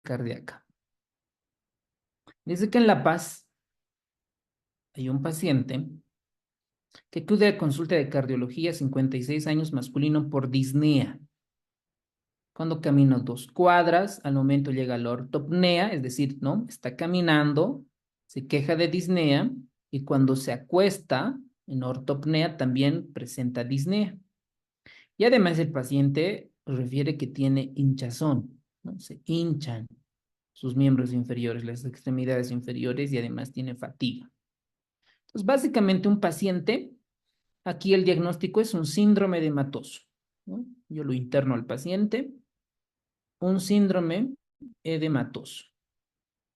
cardíaca. Dice que en La Paz hay un paciente que acude a consulta de cardiología, 56 años, masculino, por disnea. Cuando camina 2 cuadras, al momento llega a la ortopnea, es decir, ¿no? Está caminando, se queja de disnea y cuando se acuesta en ortopnea también presenta disnea. Y además el paciente refiere que tiene hinchazón, ¿no? Se hinchan sus miembros inferiores, las extremidades inferiores y además tiene fatiga. Entonces, básicamente un paciente, aquí el diagnóstico es un síndrome edematoso, ¿no? Yo lo interno al paciente, un síndrome edematoso.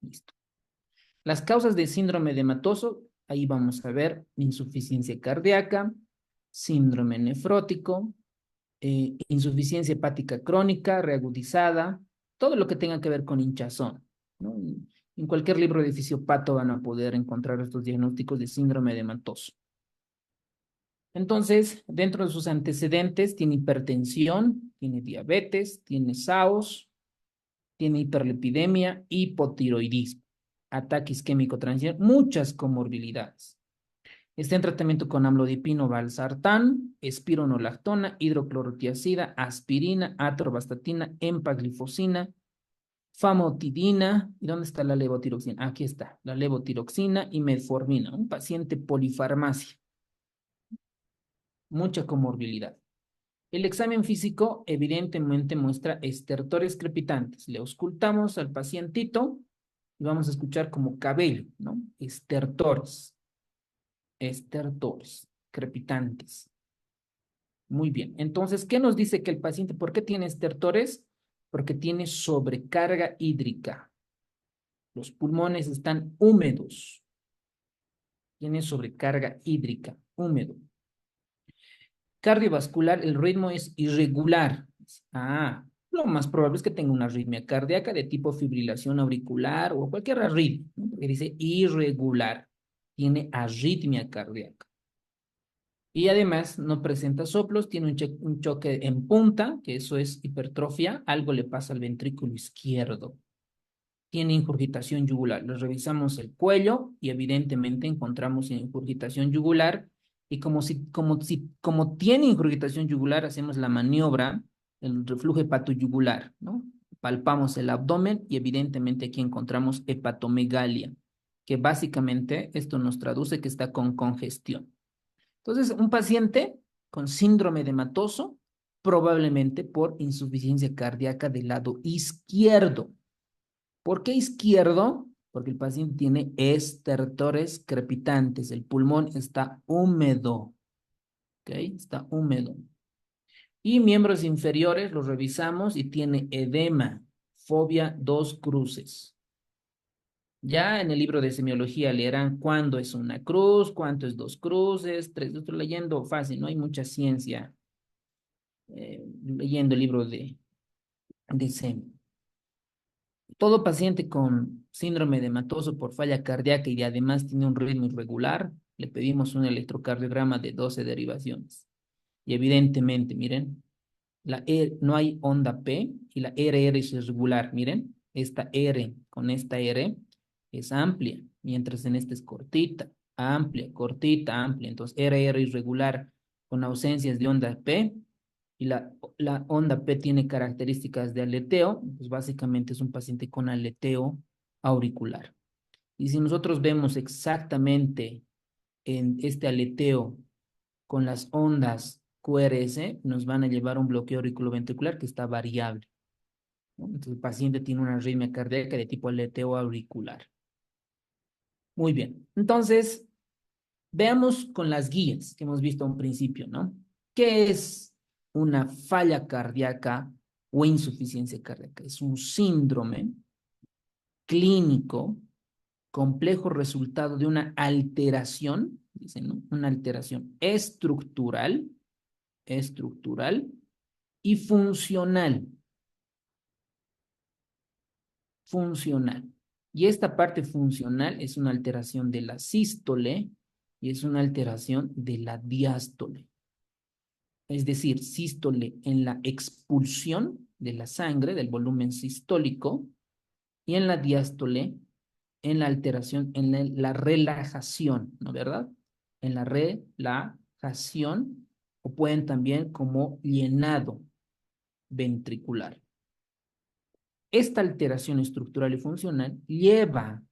Listo. Las causas de síndrome edematoso, ahí vamos a ver insuficiencia cardíaca, síndrome nefrótico, insuficiencia hepática crónica, reagudizada, todo lo que tenga que ver con hinchazón, ¿no? En cualquier libro de fisiopato van a poder encontrar estos diagnósticos de síndrome edematoso. Entonces, dentro de sus antecedentes, tiene hipertensión, tiene diabetes, tiene SAOS, tiene hiperlipidemia, hipotiroidismo, ataque isquémico transient, muchas comorbilidades. Está en tratamiento con amlodipino, valsartán, espironolactona, hidroclorotiazida, aspirina, atorvastatina, empaglifosina, famotidina. ¿Y dónde está la levotiroxina? Aquí está, la levotiroxina y metformina. Un paciente polifarmacia, mucha comorbilidad. El examen físico evidentemente muestra estertores crepitantes. Le auscultamos al pacientito y vamos a escuchar como cabello, ¿no? Estertores crepitantes. Muy bien. Entonces, ¿qué nos dice que el paciente, por qué tiene estertores? Porque tiene sobrecarga hídrica. Los pulmones están húmedos. Tiene sobrecarga hídrica, húmedo. Cardiovascular, el ritmo es irregular. Lo más probable es que tenga una arritmia cardíaca de tipo fibrilación auricular o cualquier arritmia, ¿no? Porque dice irregular. Tiene arritmia cardíaca. Y además no presenta soplos, tiene un choque en punta, que eso es hipertrofia, algo le pasa al ventrículo izquierdo. Tiene ingurgitación yugular. Le revisamos el cuello y evidentemente encontramos ingurgitación yugular. Y como tiene ingurgitación yugular, hacemos la maniobra, el reflujo hepatoyugular, ¿no? Palpamos el abdomen y evidentemente aquí encontramos hepatomegalia, que básicamente esto nos traduce que está con congestión. Entonces, un paciente con síndrome edematoso, probablemente por insuficiencia cardíaca del lado izquierdo. ¿Por qué izquierdo? Porque el paciente tiene estertores crepitantes, el pulmón está húmedo, ¿ok? Está húmedo. Y miembros inferiores los revisamos y tiene edema, fobia 2 cruces. Ya en el libro de semiología leerán cuándo es una cruz, cuánto es 2 cruces, tres. Yo estoy leyendo fácil, no hay mucha ciencia leyendo el libro de semi. Todo paciente con síndrome edematoso por falla cardíaca y además tiene un ritmo irregular, le pedimos un electrocardiograma de 12 derivaciones. Y evidentemente, miren, no hay onda P y la RR es irregular. Miren, esta R con esta R es amplia, mientras en esta es cortita, amplia, cortita, amplia. Entonces, RR irregular con ausencias de onda P y la onda P tiene características de aleteo, pues básicamente es un paciente con aleteo auricular. Y si nosotros vemos exactamente en este aleteo con las ondas QRS, nos van a llevar a un bloqueo auriculoventricular que está variable, ¿no? Entonces el paciente tiene una arritmia cardíaca de tipo aleteo auricular. Muy bien. Entonces, veamos con las guías que hemos visto a un principio, ¿no? ¿Qué es una falla cardíaca o insuficiencia cardíaca? Es un síndrome clínico complejo resultado de una alteración, dicen, ¿no? Una alteración estructural y funcional. Y esta parte funcional es una alteración de la sístole y es una alteración de la diástole. Es decir, sístole en la expulsión de la sangre, del volumen sistólico, y en la diástole, en la alteración, en la relajación, ¿no es verdad? En la relajación, o pueden también como llenado ventricular. Esta alteración estructural y funcional lleva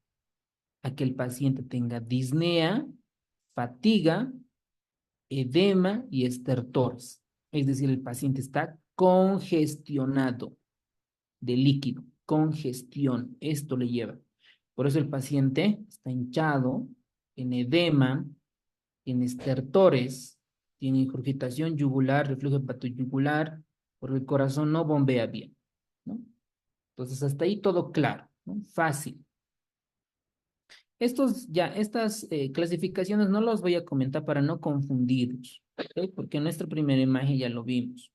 a que el paciente tenga disnea, fatiga, edema y estertores. Es decir, el paciente está congestionado de líquido, congestión. Esto le lleva. Por eso el paciente está hinchado, en edema, en estertores, tiene ingurgitación yugular, reflujo hepatoyugular, porque el corazón no bombea bien, ¿no? Entonces, hasta ahí todo claro, ¿no? Fácil. Estas clasificaciones no las voy a comentar para no confundirlos, ¿ok? Porque en nuestra primera imagen ya lo vimos.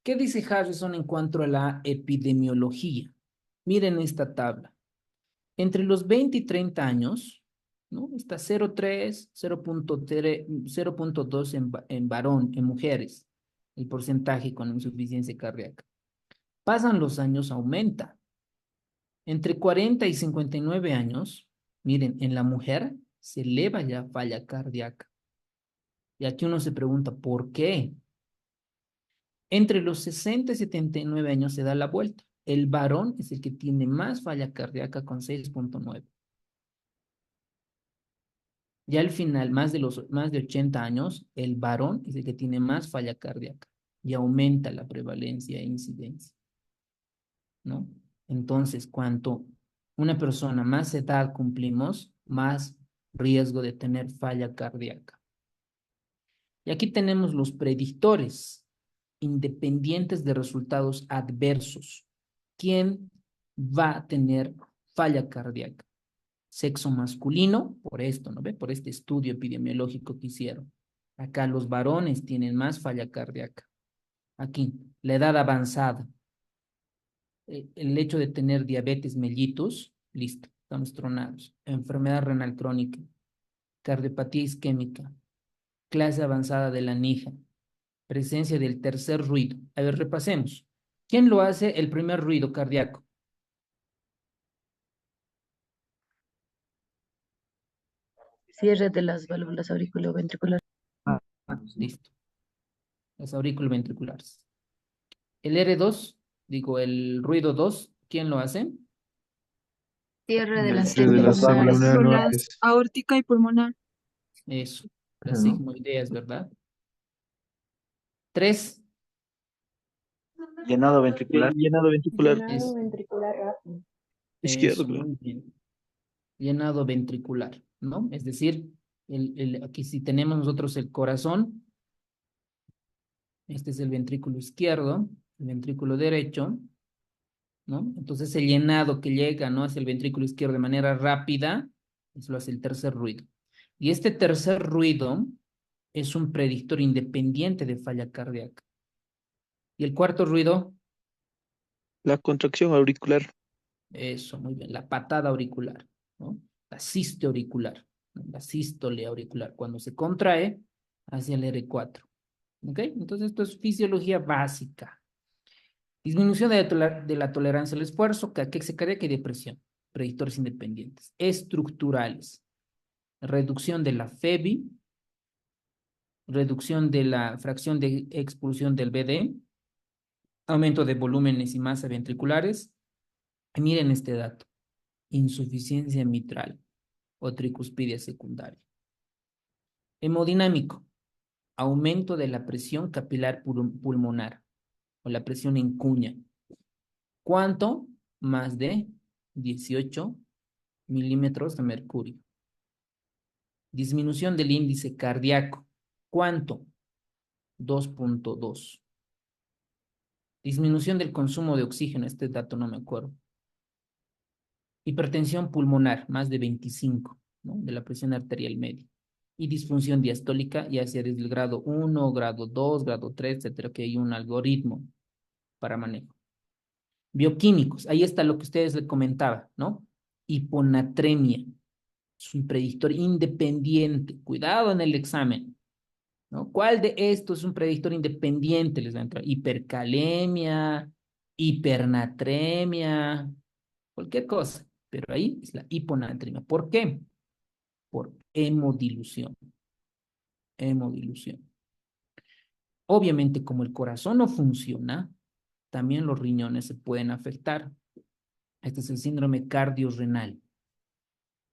¿Qué dice Harrison en cuanto a la epidemiología? Miren esta tabla. Entre los 20 y 30 años, ¿no? Está 0,3, 0,3, 0,2 en varón, en mujeres, el porcentaje con insuficiencia cardíaca. Pasan los años, aumenta. Entre 40 y 59 años, miren, en la mujer se eleva ya falla cardíaca. Y aquí uno se pregunta, ¿por qué? Entre los 60 y 79 años se da la vuelta. El varón es el que tiene más falla cardíaca con 6,9. Ya al final, más de 80 años, el varón es el que tiene más falla cardíaca y aumenta la prevalencia e incidencia, ¿no? Entonces, cuanto una persona más edad cumplimos, más riesgo de tener falla cardíaca. Y aquí tenemos los predictores independientes de resultados adversos. ¿Quién va a tener falla cardíaca? Sexo masculino, por esto, ¿no ve? Por este estudio epidemiológico que hicieron. Acá los varones tienen más falla cardíaca. Aquí, la edad avanzada. El hecho de tener diabetes mellitus, listo, estamos tronados. Enfermedad renal crónica, cardiopatía isquémica, clase avanzada de la NIJA, presencia del tercer ruido. A ver, repasemos. ¿Quién lo hace el primer ruido cardíaco? Cierre de las válvulas auriculoventriculares. Listo, las auriculoventriculares. El R2, digo, el ruido 2, ¿quién lo hace? Cierre de El las cierre de las válvulas válvulas aórtica y pulmonar. Eso, las ¿no? sigmoideas, ¿verdad? 3, Llenado ventricular. Llenado ventricular es ventricular rápido. izquierdo, eso, creo. muy bien. Llenado ventricular, ¿no? Es decir, aquí si tenemos nosotros el corazón, este es el ventrículo izquierdo, el ventrículo derecho, ¿no? Entonces el llenado que llega, ¿no? Hacia el ventrículo izquierdo de manera rápida, eso lo hace el tercer ruido. Y este tercer ruido es un predictor independiente de falla cardíaca. Y el cuarto ruido, La contracción auricular. eso, muy bien, la patada auricular, ¿no? La siste auricular, ¿no? La sístole auricular, cuando se contrae hacia el R4. ¿Ok? Entonces esto es fisiología básica. Disminución de la tolerancia al esfuerzo, caquexia cardíaca y depresión. Predictores independientes. Estructurales. Reducción de la FEBI, reducción de la fracción de expulsión del BD, aumento de volúmenes y masa ventriculares. Y miren este dato. Insuficiencia mitral o tricuspidia secundaria. Hemodinámico. Aumento de la presión capilar pulmonar o la presión en cuña. ¿Cuánto? Más de 18 milímetros de mercurio. Disminución del índice cardíaco. ¿Cuánto? 2,2. Disminución del consumo de oxígeno. Este dato no me acuerdo. Hipertensión pulmonar, más de 25, ¿no? De la presión arterial media. Y disfunción diastólica, ya sea desde el grado 1, grado 2, grado 3, etcétera, que hay un algoritmo para manejo. Bioquímicos, ahí está lo que ustedes les comentaba, ¿no? Hiponatremia, es un predictor independiente. Cuidado en el examen, ¿no? ¿Cuál de estos es un predictor independiente? Les va a entrar hipercalemia, hipernatremia. cualquier cosa, pero ahí es la hiponatremia. ¿Por qué? Por hemodilución. Hemodilución. Obviamente, como el corazón no funciona, también los riñones se pueden afectar. Este es el síndrome cardiorrenal.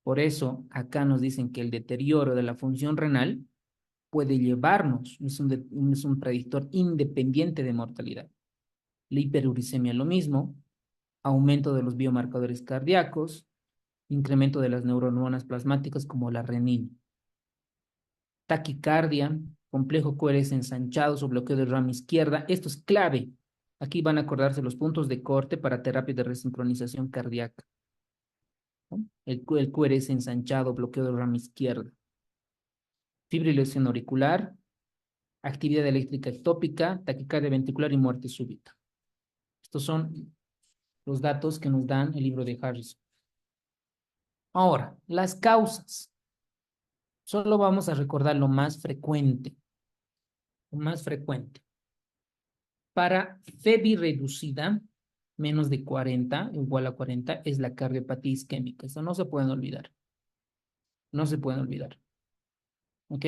Por eso, acá nos dicen que el deterioro de la función renal puede llevarnos, es un predictor independiente de mortalidad. La hiperuricemia lo mismo, aumento de los biomarcadores cardíacos, incremento de las neurohormonas plasmáticas como la renina. Taquicardia, complejo QRS ensanchados o bloqueo de rama izquierda. Esto es clave. Aquí van a acordarse los puntos de corte para terapia de resincronización cardíaca, ¿no? El QRS ensanchado, bloqueo de rama izquierda. Fibrilación auricular, actividad eléctrica ectópica, taquicardia ventricular y muerte súbita. Estos son los datos que nos dan el libro de Harrison. Ahora, las causas. Solo vamos a recordar lo más frecuente. Lo más frecuente. Para FEBI reducida, menos de 40, igual a 40, es la cardiopatía isquémica. Eso no se pueden olvidar. No se pueden olvidar. ¿Ok?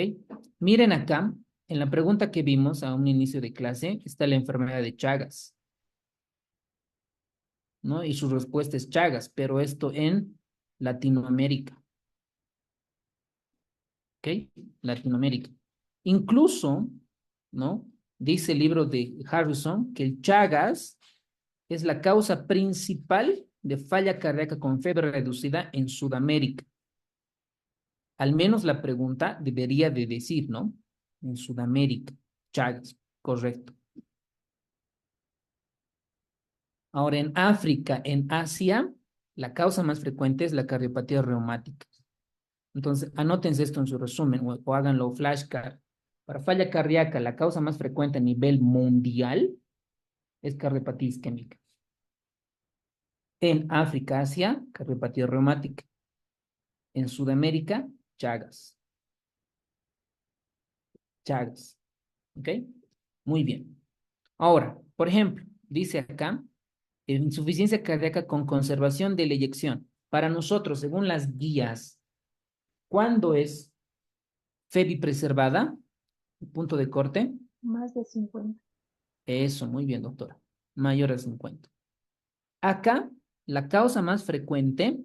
Miren acá, en la pregunta que vimos a un inicio de clase, está la enfermedad de Chagas, ¿no? Y su respuesta es Chagas, pero esto en Latinoamérica. ¿Ok? Latinoamérica. Incluso, ¿no? Dice el libro de Harrison que el Chagas es la causa principal de falla cardíaca con fiebre reducida en Sudamérica. Al menos la pregunta debería de decir, ¿no? En Sudamérica, Chagas, correcto. Ahora, en África, en Asia, la causa más frecuente es la cardiopatía reumática. Entonces, anótense esto en su resumen o háganlo flashcard. Para falla cardíaca, la causa más frecuente a nivel mundial es cardiopatía isquémica. En África, Asia, cardiopatía reumática. En Sudamérica, Chagas. Chagas. ¿Ok? Muy bien. Ahora, por ejemplo, dice acá, insuficiencia cardíaca con conservación de la eyección. Para nosotros, según las guías, ¿cuándo es FEBI preservada? Punto de corte. Más de 50. Eso, muy bien, doctora. Mayor a 50. Acá, la causa más frecuente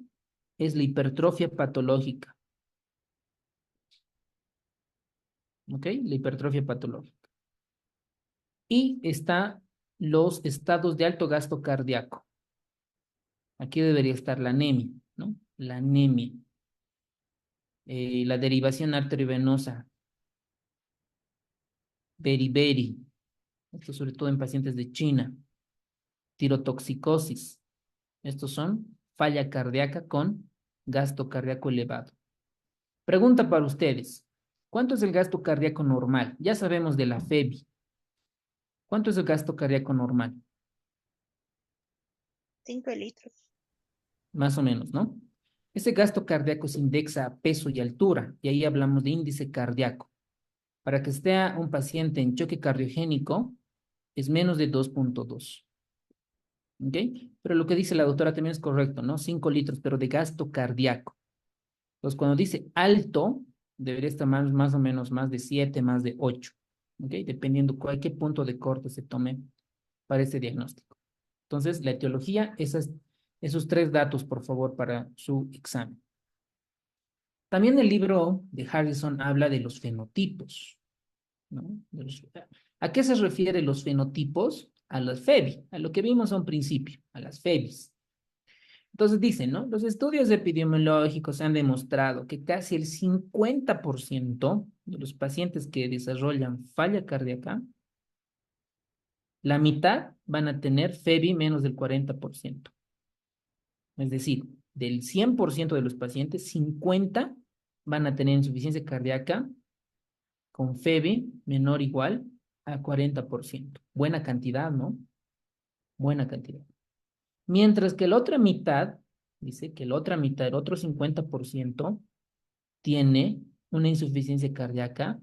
es la hipertrofia patológica. ¿Ok? La hipertrofia patológica. Y está los estados de alto gasto cardíaco. Aquí debería estar la anemia, ¿no? La anemia. La derivación arteriovenosa. Beriberi. Esto sobre todo en pacientes de China. Tirotoxicosis. Estos son falla cardíaca con gasto cardíaco elevado. Pregunta para ustedes. ¿Cuánto es el gasto cardíaco normal? Ya sabemos de la FEBI. ¿Cuánto es el gasto cardíaco normal? 5 litros. Más o menos, ¿no? Ese gasto cardíaco se indexa a peso y altura, y ahí hablamos de índice cardíaco. Para que esté un paciente en choque cardiogénico, es menos de 2.2. ¿Ok? Pero lo que dice la doctora también es correcto, ¿no? 5 litros, pero de gasto cardíaco. Entonces, cuando dice alto, debería estar más o menos más de 7, más de 8. ¿Ok? Dependiendo qué punto de corte se tome para ese diagnóstico. Entonces, la etiología, esos 3 datos, por favor, para su examen. También el libro de Harrison habla de los fenotipos, ¿no? ¿A qué se refiere los fenotipos? A las FEBI, a lo que vimos a un principio, a las FEBIs. Entonces dicen, ¿no? Los estudios epidemiológicos han demostrado que casi el 50% de los pacientes que desarrollan falla cardíaca, la mitad van a tener FEBI menos del 40%. Es decir, del 100% de los pacientes, 50 van a tener insuficiencia cardíaca con FEBI menor o igual a 40%. Buena cantidad, ¿no? Buena cantidad. Mientras que la otra mitad, dice que la otra mitad, el otro 50%, tiene una insuficiencia cardíaca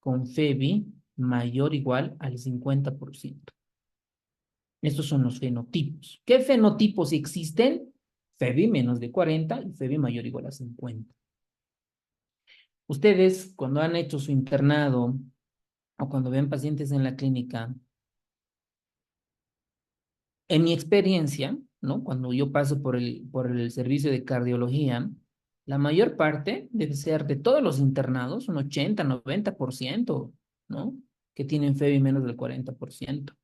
con FEBI mayor o igual al 50%. Estos son los fenotipos. ¿Qué fenotipos existen? FEBI menos de 40 y FEBI mayor o igual a 50. Ustedes, cuando han hecho su internado o cuando ven pacientes en la clínica, en mi experiencia, ¿no? Cuando yo paso por el servicio de cardiología, la mayor parte debe ser de todos los internados, un 80, 90%, ¿no? Que tienen FEBI menos del 40%.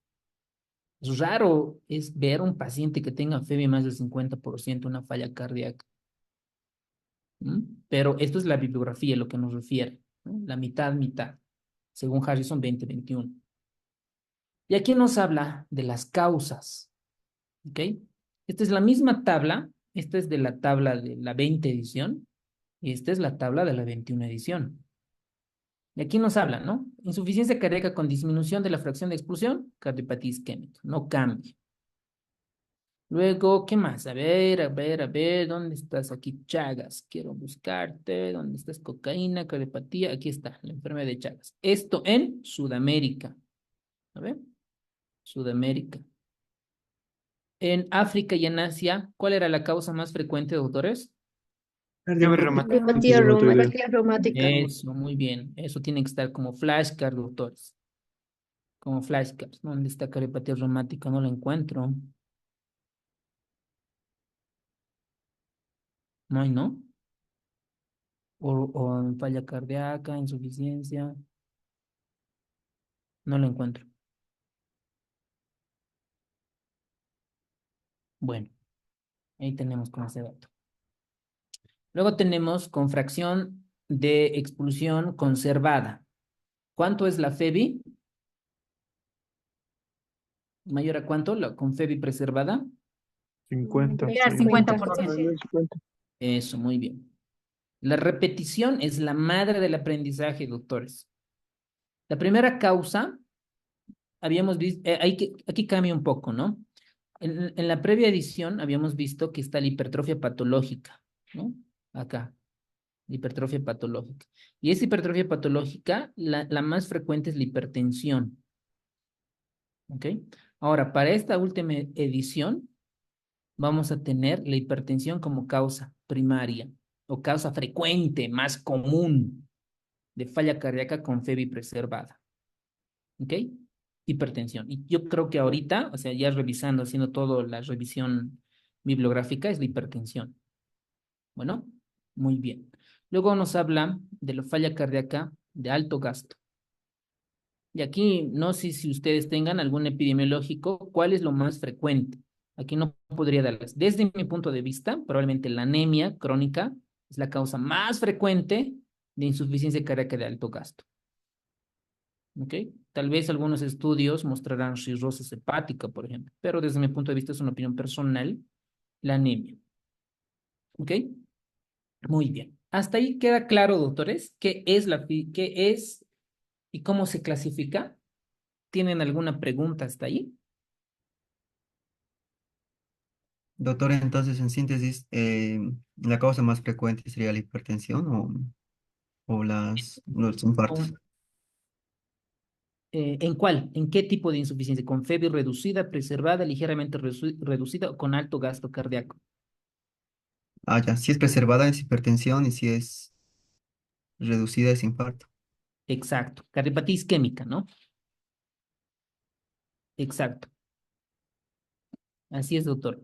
Es raro es ver un paciente que tenga FEBI más del 50%, una falla cardíaca. Pero esto es la bibliografía, lo que nos refiere, ¿no? La mitad, mitad, según Harrison 2021. Y aquí nos habla de las causas, ¿ok? Esta es la misma tabla, esta es de la tabla de la 20 edición, y esta es la tabla de la 21 edición. Y aquí nos habla, ¿no? Insuficiencia cardíaca con disminución de la fracción de expulsión, cardiopatía isquémica, no cambia. Luego, ¿qué más? A ver, ¿dónde estás aquí? Chagas, quiero buscarte. ¿Dónde estás? Cocaína, cardiopatía. Aquí está, la enfermedad de Chagas. Esto en Sudamérica. A ver, Sudamérica. En África y en Asia, ¿cuál era la causa más frecuente, doctores? Fiebre reumática. Cardiopatía reumática. Eso, muy bien. Eso tiene que estar como flashcard, doctores. Como flashcards. ¿Dónde está cardiopatía reumática? No la encuentro. No hay, ¿no? O falla cardíaca, insuficiencia. No la encuentro. Bueno, ahí tenemos con ese dato. Luego tenemos con fracción de expulsión conservada. ¿Cuánto es la FEBI? ¿Mayor a cuánto? Con FEBI preservada. 50. Era Sí. 50%. Eso, muy bien. La repetición es la madre del aprendizaje, doctores. La primera causa, habíamos visto, aquí cambia un poco, ¿no? En la previa edición habíamos visto que está la hipertrofia patológica, ¿no? Acá, la hipertrofia patológica. Y esa hipertrofia patológica, la más frecuente es la hipertensión, ¿ok? Ahora, para esta última edición, vamos a tener la hipertensión como causa primaria o causa frecuente, más común de falla cardíaca con FEBI preservada, ¿ok? Hipertensión. Y yo creo que ahorita, o sea, ya revisando, haciendo toda la revisión bibliográfica, es la hipertensión. Bueno, muy bien. Luego nos habla de la falla cardíaca de alto gasto. Y aquí no sé si ustedes tengan algún epidemiológico, ¿cuál es lo más frecuente? Aquí no podría darles. Desde mi punto de vista, probablemente la anemia crónica es la causa más frecuente de insuficiencia cardíaca de alto gasto. ¿Ok? Tal vez algunos estudios mostrarán cirrosis hepática, por ejemplo, pero desde mi punto de vista es una opinión personal, la anemia. ¿Ok? Muy bien. Hasta ahí queda claro, doctores, qué es y cómo se clasifica. ¿Tienen alguna pregunta hasta ahí? Doctor, entonces, en síntesis, ¿la causa más frecuente sería la hipertensión o los infartos? Con- ¿En cuál? ¿En qué tipo de insuficiencia? ¿Con FEBI reducida, preservada, ligeramente reducida o con alto gasto cardíaco? Ah, ya, si es preservada es hipertensión y si es reducida es infarto. Exacto. Cardiopatía isquémica, ¿no? Exacto. Así es, doctor.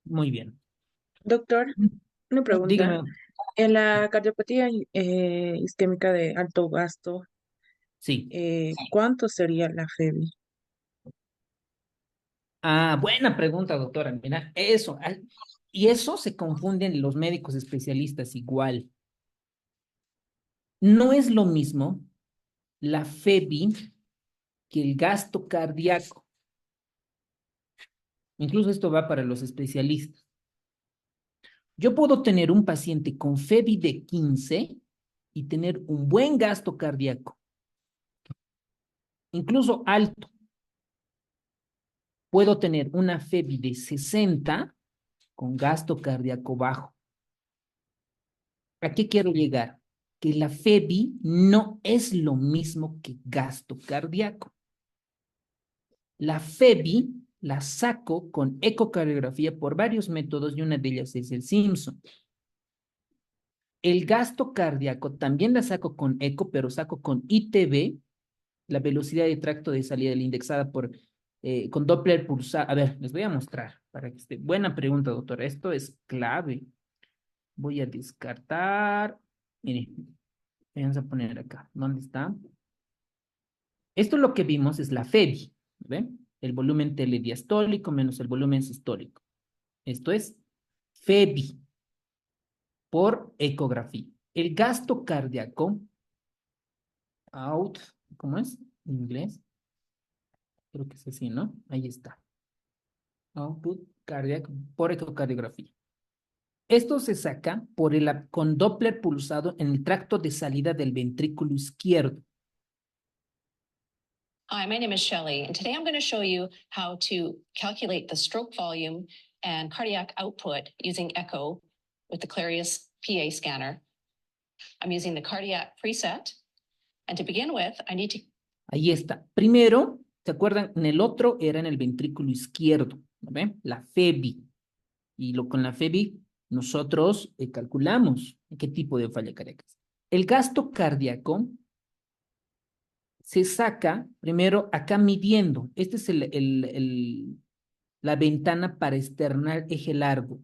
Muy bien. Doctor, una pregunta. Dígame. En la cardiopatía isquémica de alto gasto, Sí. ¿cuánto sería la FEBI? Ah, buena pregunta, doctora. Mira, eso. Y eso se confunden los médicos especialistas igual. No es lo mismo la FEBI que el gasto cardíaco. Incluso esto va para los especialistas. Yo puedo tener un paciente con FEBI de 15 y tener un buen gasto cardíaco, incluso alto. Puedo tener una FEBI de 60 con gasto cardíaco bajo. ¿A qué quiero llegar? Que la FEBI no es lo mismo que gasto cardíaco. La FEBI la saco con ecocardiografía por varios métodos y una de ellas es el Simpson. El gasto cardíaco también la saco con eco, pero saco con ITB, la velocidad de tracto de salida indexada con Doppler pulsado. A ver, les voy a mostrar para que esté. Buena pregunta, doctora. Esto es clave. Voy a descartar. Miren, vamos a poner acá. ¿Dónde está? Esto lo que vimos es la FEBI, ¿ven? El volumen telediastólico menos el volumen sistólico. Esto es FEBI por ecografía. El gasto cardíaco, ¿cómo es en inglés? Creo que es así, ¿no? Ahí está. Output cardíaco por ecocardiografía. Esto se saca con Doppler pulsado en el tracto de salida del ventrículo izquierdo. Hi, my name is Shelley, and today I'm going to show you how to calculate the stroke volume and cardiac output using echo with the Clarius PA scanner. I'm using the cardiac preset, and to begin with, I need to... Ahí está. Primero, ¿se acuerdan? En el otro era en el ventrículo izquierdo, ¿no ven? La FEBI. Y con la FEBI nosotros calculamos qué tipo de falla cardíaca es. El gasto cardíaco se saca primero acá midiendo. Esta es la ventana para externar eje largo,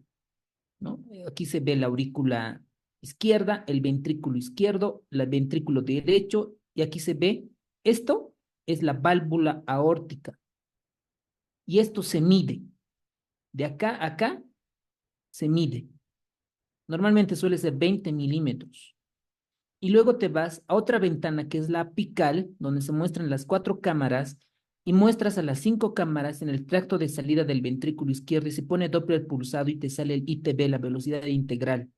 ¿no? Aquí se ve la aurícula izquierda, el ventrículo izquierdo, el ventrículo derecho, y aquí se ve, esto es la válvula aórtica. Y esto se mide. De acá a acá se mide. Normalmente suele ser 20 milímetros. Y luego te vas a otra ventana que es la apical, donde se muestran las 4 cámaras y muestras a las 5 cámaras en el tracto de salida del ventrículo izquierdo y se pone Doppler pulsado y te sale el ITB, la velocidad integral.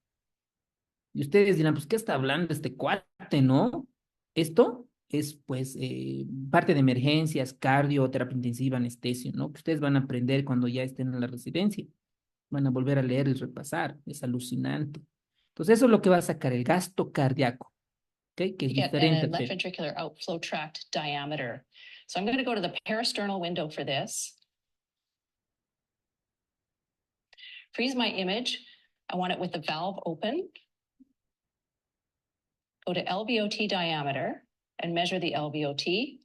Y ustedes dirán, pues, ¿qué está hablando este cuate, no? Esto es, pues, parte de emergencias, cardio, terapia intensiva, anestesio, ¿no? Que ustedes van a aprender cuando ya estén en la residencia. Van a volver a leer y repasar. Es alucinante. Entonces, eso es lo que va a sacar el gasto cardíaco. Okay, que es get diferente. a left ventricular outflow tract diameter. So I'm going to go to the parasternal window for this. Freeze my image. I want it with the valve open. Go to LVOT diameter and measure the LVOT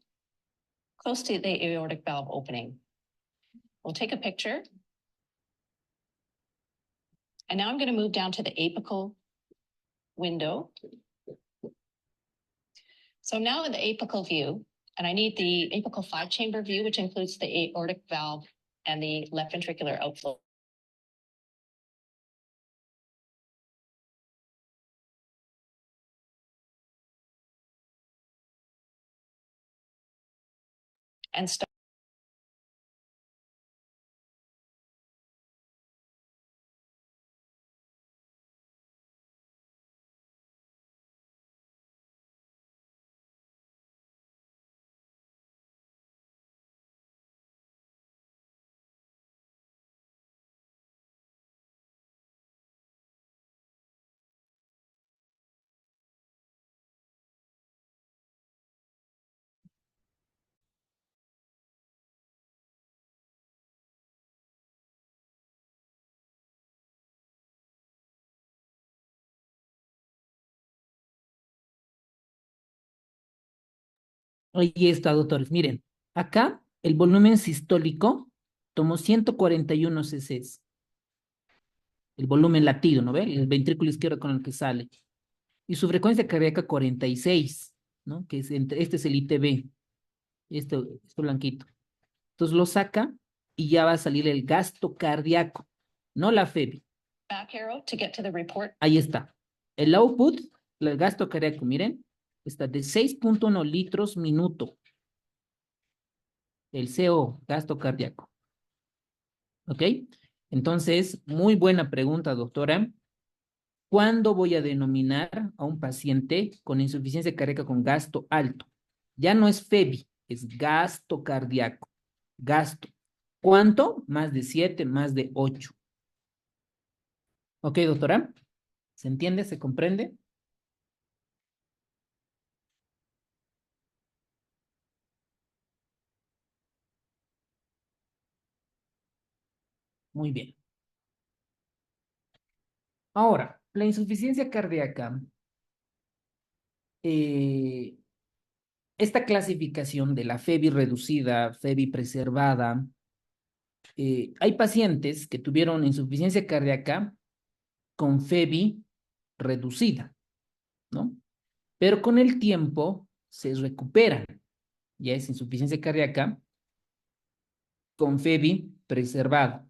close to the aortic valve opening. We'll take a picture. And now I'm going to move down to the apical window. So I'm now in the apical view, and I need the apical 5-chamber view, which includes the aortic valve and the left ventricular outflow. And start. Ahí está, doctores. Miren, acá el volumen sistólico tomó 141 cc. El volumen latido, ¿no ve? El ventrículo izquierdo con el que sale. Y su frecuencia cardíaca 46, ¿no? Que es este es el ITB, este blanquito. Entonces lo saca y ya va a salir el gasto cardíaco, no la FEBI. Back arrow to get to the report. Ahí está. El output, el gasto cardíaco, miren, está de 6.1 litros minuto. El CO, gasto cardíaco. ¿Ok? Entonces, muy buena pregunta, doctora. ¿Cuándo voy a denominar a un paciente con insuficiencia cardíaca con gasto alto? Ya no es FEBI, es gasto cardíaco. Gasto. ¿Cuánto? Más de 7, más de 8. ¿Ok, doctora? ¿Se entiende? ¿Se comprende? Muy bien. Ahora, la insuficiencia cardíaca, eh, esta clasificación de la FEBI reducida, FEBI preservada, hay pacientes que tuvieron insuficiencia cardíaca con FEBI reducida, ¿no? Pero con el tiempo se recuperan. Ya es insuficiencia cardíaca con FEBI preservada.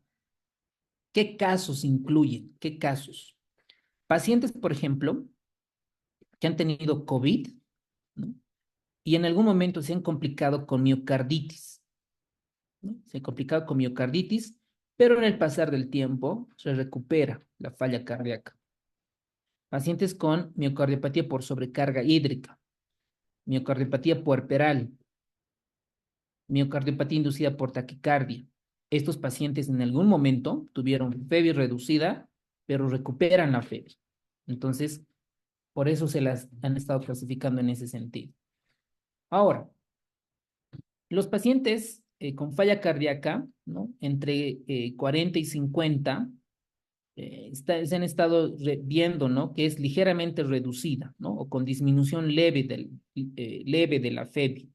¿Qué casos incluyen? ¿Qué casos? Pacientes, por ejemplo, que han tenido COVID, ¿no? Y en algún momento se han complicado con miocarditis, ¿no? Se han complicado con miocarditis, pero en el pasar del tiempo se recupera la falla cardíaca. Pacientes con miocardiopatía por sobrecarga hídrica, miocardiopatía puerperal, miocardiopatía inducida por taquicardia. Estos pacientes en algún momento tuvieron FEBI reducida, pero recuperan la FEBI. Entonces, por eso se las han estado clasificando en ese sentido. Ahora, los pacientes con falla cardíaca, ¿no? Entre 40 y 50, se han estado viendo, ¿no? Que es ligeramente reducida, ¿no? O con disminución leve de la FEBI.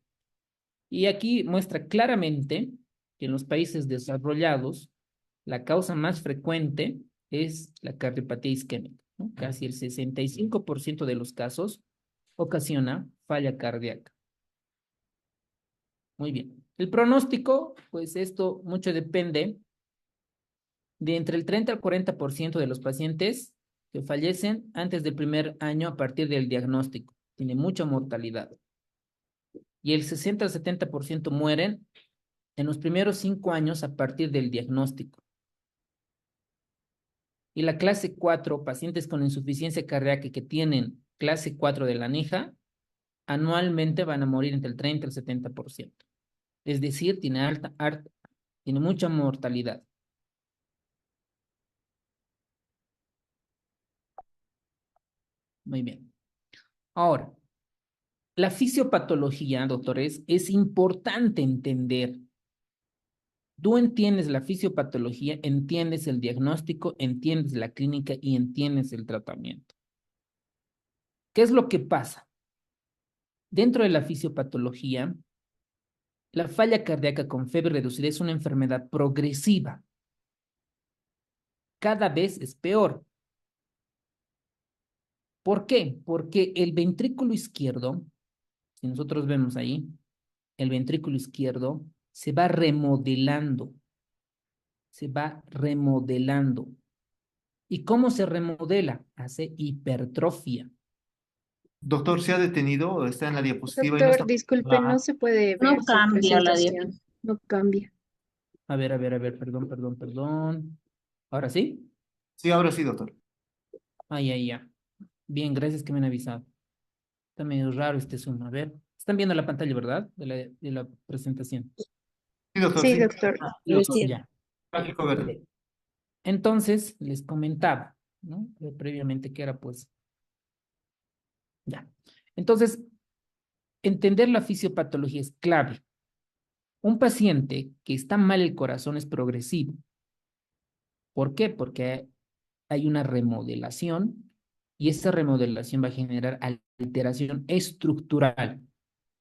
Y aquí muestra claramente que en los países desarrollados, la causa más frecuente es la cardiopatía isquémica, ¿no? Casi el 65% de los casos ocasiona falla cardíaca. Muy bien. El pronóstico, pues esto mucho depende de entre el 30 al 40% de los pacientes que fallecen antes del primer año a partir del diagnóstico. Tiene mucha mortalidad. Y el 60 al 70% mueren en los primeros 5 años a partir del diagnóstico. Y la clase 4, pacientes con insuficiencia cardíaca que tienen clase 4 de la NIJA, anualmente van a morir entre el 30 y el 70%. Es decir, tiene mucha mortalidad. Muy bien. Ahora, la fisiopatología, doctores, es importante entender. Tú entiendes la fisiopatología, entiendes el diagnóstico, entiendes la clínica y entiendes el tratamiento. ¿Qué es lo que pasa? Dentro de la fisiopatología, la falla cardíaca con fiebre reducida es una enfermedad progresiva. Cada vez es peor. ¿Por qué? Porque el ventrículo izquierdo, si nosotros vemos ahí, el ventrículo izquierdo se va remodelando. Se va remodelando. ¿Y cómo se remodela? Hace hipertrofia. Doctor, ¿se ha detenido? Está en la diapositiva y no Doctor, está... disculpe, no se puede No ver su cambia la presentación. No cambia. A ver, perdón. ¿Ahora sí? Sí, ahora sí, doctor. Ya. Bien, gracias que me han avisado. Está medio raro este Zoom. A ver, están viendo la pantalla, ¿verdad? De la presentación. Sí, doctor, Sí, sí. doctor. Sí, doctor. Ya. Gráfico verde. Ok. Entonces, les comentaba, ¿no? Previamente que era, pues, ya. Entonces, entender la fisiopatología es clave. Un paciente que está mal el corazón es progresivo. ¿Por qué? Porque hay una remodelación y esa remodelación va a generar alteración estructural.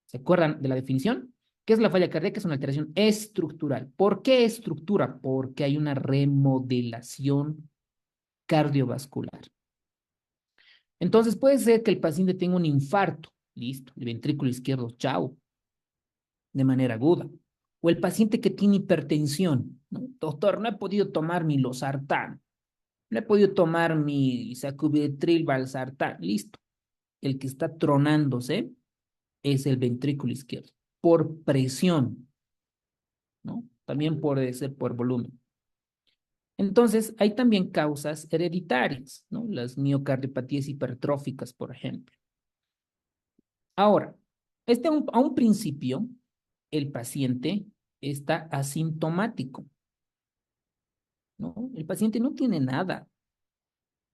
¿Se acuerdan de la definición? ¿Qué es la falla cardíaca? Es una alteración estructural. ¿Por qué estructura? Porque hay una remodelación cardiovascular. Entonces puede ser que el paciente tenga un infarto, listo, el ventrículo izquierdo, chao, de manera aguda. O el paciente que tiene hipertensión, ¿no? Doctor, no he podido tomar mi losartán, no he podido tomar mi sacubitril valsartán, listo. El que está tronándose es el ventrículo izquierdo, por presión, ¿no? También puede ser por volumen. Entonces, hay también causas hereditarias, ¿no? Las miocardiopatías hipertróficas, por ejemplo. Ahora, a un principio, el paciente está asintomático, ¿no? El paciente no tiene nada,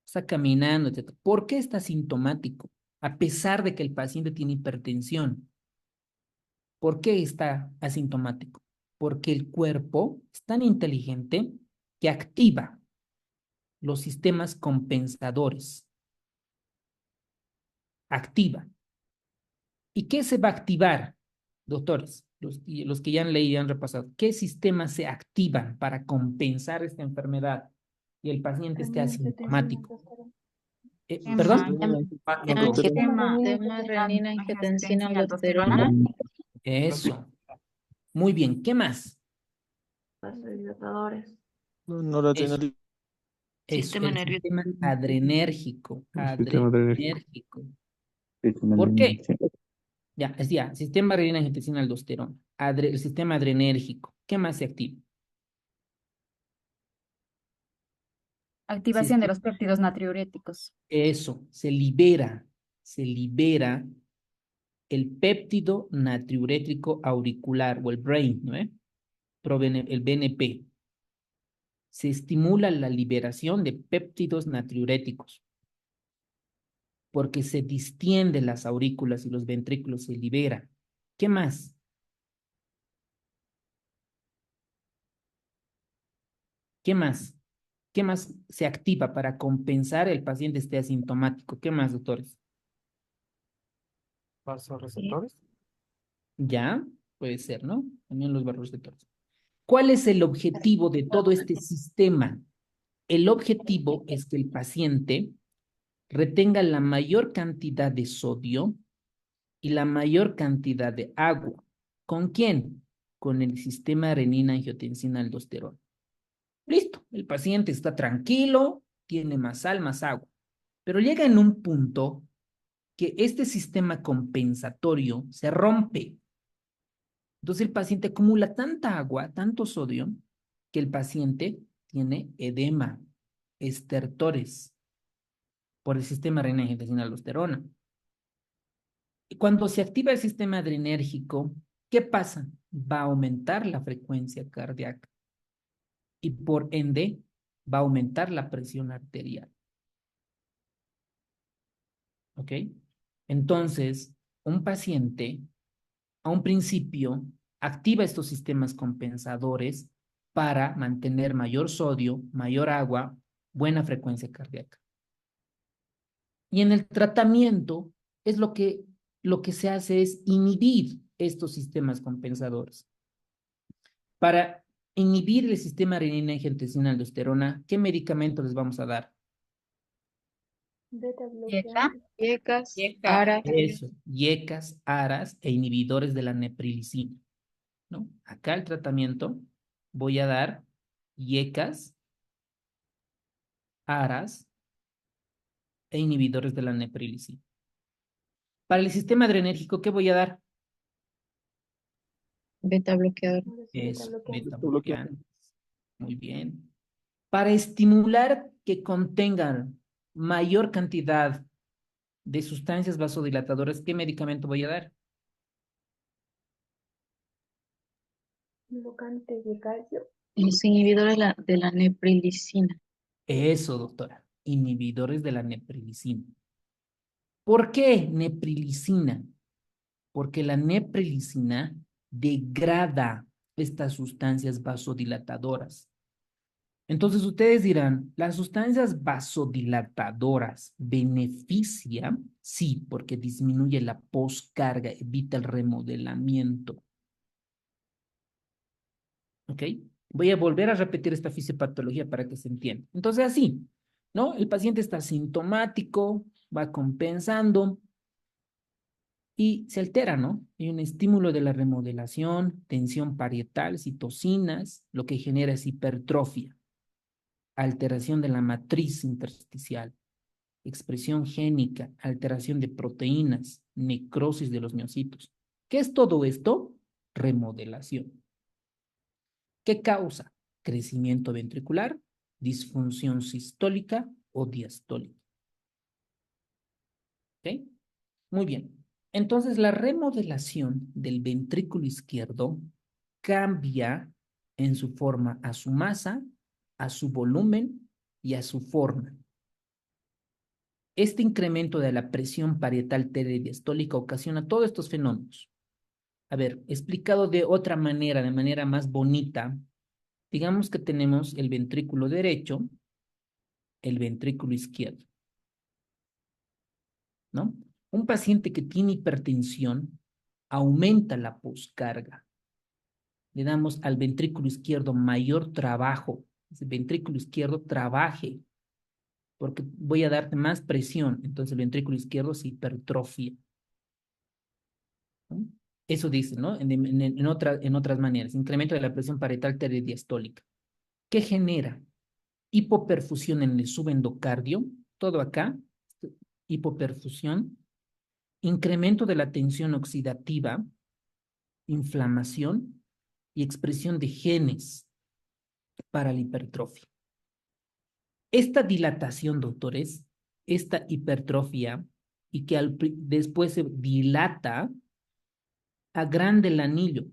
está caminando, etc. ¿Por qué está asintomático? A pesar de que el paciente tiene hipertensión. ¿Por qué está asintomático? Porque el cuerpo es tan inteligente que activa los sistemas compensadores. Activa. ¿Y qué se va a activar, doctores? Los que ya han leído y han repasado. ¿Qué sistemas se activan para compensar esta enfermedad y el paciente esté asintomático? ¿Perdón? Tema renina, angiotensina, aldosterona. Eso. Muy bien. ¿Qué más? Vasodilatadores. Noradrenalina. Eso, el sistema adrenérgico. Sistema adrenérgico. Adrenérgico. ¿Por qué? Ya, sistema renina, angiotensina, aldosterona. El sistema adrenérgico. ¿Qué más se activa? Activación de los péptidos natriuréticos. Eso, se libera el péptido natriurético auricular o el brain, ¿no? El BNP. Se estimula la liberación de péptidos natriuréticos porque se distienden las aurículas y los ventrículos, se libera. ¿Qué más? ¿Qué más? ¿Qué más se activa para compensar el paciente esté asintomático? ¿Qué más, doctores? ¿Vasoreceptores? Ya, puede ser, ¿no? También los vasoreceptores. ¿Cuál es el objetivo de todo este sistema? El objetivo es que el paciente retenga la mayor cantidad de sodio y la mayor cantidad de agua. ¿Con quién? Con el sistema renina, angiotensina, aldosterona. Listo, el paciente está tranquilo, tiene más sal, más agua. Pero llega en un punto que este sistema compensatorio se rompe. Entonces el paciente acumula tanta agua, tanto sodio, que el paciente tiene edema, estertores, por el sistema renina, angiotensina, aldosterona. Y cuando se activa el sistema adrenérgico, ¿qué pasa? Va a aumentar la frecuencia cardíaca y por ende va a aumentar la presión arterial. ¿Ok? Entonces, un paciente a un principio activa estos sistemas compensadores para mantener mayor sodio, mayor agua, buena frecuencia cardíaca. Y en el tratamiento es lo que se hace es inhibir estos sistemas compensadores. Para inhibir el sistema renina, angiotensina, aldosterona, ¿qué medicamento les vamos a dar? Yecas, Yeca. ARA. Eso, yecas, aras e inhibidores de la neprilicina, ¿no? Acá el tratamiento voy a dar yecas, aras e inhibidores de la neprilicina. Para el sistema adrenérgico, ¿qué voy a dar? Beta bloqueador. Eso, beta bloqueantes. Muy bien. Para estimular que contengan mayor cantidad de sustancias vasodilatadoras, ¿qué medicamento voy a dar? Los inhibidores de la neprilicina. Eso, doctora. Inhibidores de la neprilicina. ¿Por qué neprilicina? Porque la neprilicina degrada estas sustancias vasodilatadoras. Entonces ustedes dirán, ¿las sustancias vasodilatadoras benefician? Sí, porque disminuye la poscarga, evita el remodelamiento. ¿Ok? Voy a volver a repetir esta fisiopatología para que se entienda. Entonces así, ¿no? El paciente está sintomático, va compensando y se altera, ¿no? Hay un estímulo de la remodelación, tensión parietal, citocinas, lo que genera es hipertrofia, alteración de la matriz intersticial, expresión génica, alteración de proteínas, necrosis de los miocitos. ¿Qué es todo esto? Remodelación. ¿Qué causa? Crecimiento ventricular, disfunción sistólica o diastólica. ¿Ok? Muy bien. Entonces, la remodelación del ventrículo izquierdo cambia en su forma a su masa, a su volumen y a su forma. Este incremento de la presión parietal diastólica ocasiona todos estos fenómenos. A ver, explicado de otra manera, de manera más bonita, Digamos que tenemos el ventrículo derecho, el ventrículo izquierdo, ¿no? Un paciente que tiene hipertensión aumenta la poscarga. Le damos al ventrículo izquierdo mayor trabajo. El ventrículo izquierdo trabaje, porque voy a darte más presión. Entonces el ventrículo izquierdo se hipertrofia, ¿no? Eso dice, ¿no? En otras maneras. Incremento de la presión parietal diastólica. ¿Qué genera? Hipoperfusión en el subendocardio, todo acá, hipoperfusión, incremento de la tensión oxidativa, inflamación y expresión de genes para la hipertrofia. Esta dilatación, doctores, esta hipertrofia, y que después se dilata, agranda el anillo,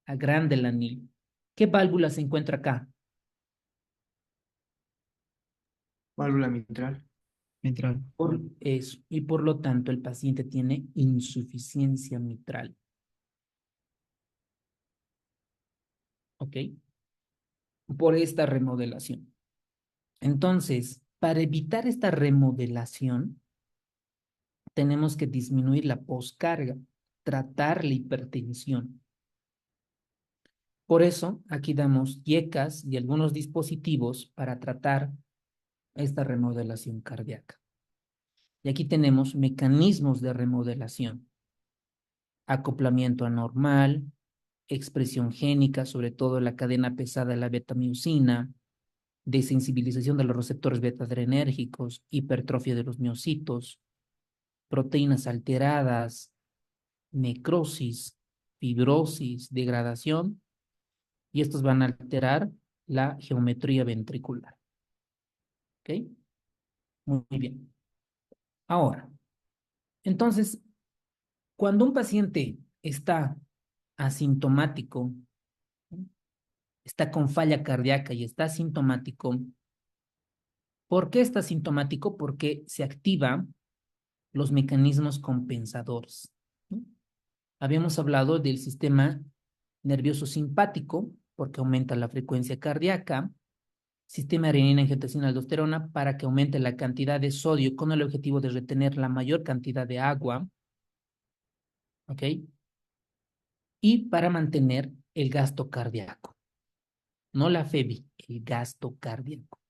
agranda el anillo. ¿Qué válvula se encuentra acá? Válvula mitral. Mitral. Por eso, y por lo tanto el paciente tiene insuficiencia mitral. ¿Ok? Por esta remodelación. Entonces, para evitar esta remodelación, tenemos que disminuir la poscarga, tratar la hipertensión. Por eso, aquí damos IECAS y algunos dispositivos para tratar esta remodelación cardíaca. Y aquí tenemos mecanismos de remodelación. Acoplamiento anormal, expresión génica, sobre todo la cadena pesada de la beta-miosina, desensibilización de los receptores beta-adrenérgicos, hipertrofia de los miocitos, proteínas alteradas, necrosis, fibrosis, degradación, y estos van a alterar la geometría ventricular. ¿Ok? Muy bien. Ahora, entonces, cuando un paciente está asintomático, está con falla cardíaca y está asintomático, ¿por qué está asintomático? Porque se activan los mecanismos compensadores, ¿no? Habíamos hablado del sistema nervioso simpático, porque aumenta la frecuencia cardíaca, sistema renina-angiotensina-aldosterona para que aumente la cantidad de sodio con el objetivo de retener la mayor cantidad de agua, ¿ok? Y para mantener el gasto cardíaco, no la FEBI, el gasto cardíaco.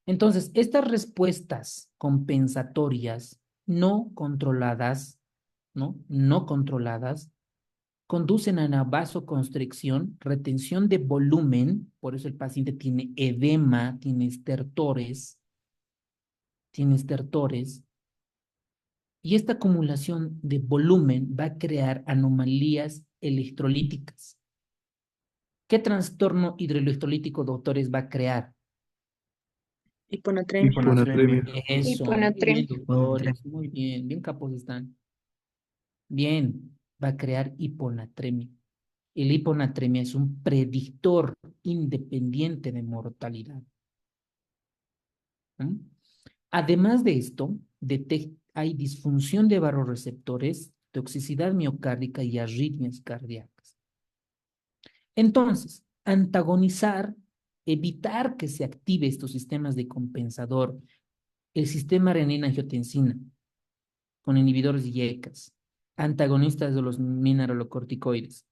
Entonces, estas respuestas compensatorias no controladas, ¿no? No controladas, conducen a una vasoconstricción, retención de volumen, por eso el paciente tiene edema, tiene estertores, y esta acumulación de volumen va a crear anomalías electrolíticas. ¿Qué trastorno hidroelectrolítico, doctores, va a crear? Hiponatremia. Hiponatremia. Eso, Hiponatremia. doctores, muy bien capos están. Bien, va a crear hiponatremia. El hiponatremia es un predictor independiente de mortalidad. ¿Mm? Además de esto, hay disfunción de vasoreceptores, toxicidad miocárdica y arritmias cardíacas. Entonces, antagonizar, evitar que se active estos sistemas de compensador, el sistema renina-angiotensina, con inhibidores de IECAS, antagonistas de los mineralocorticoides,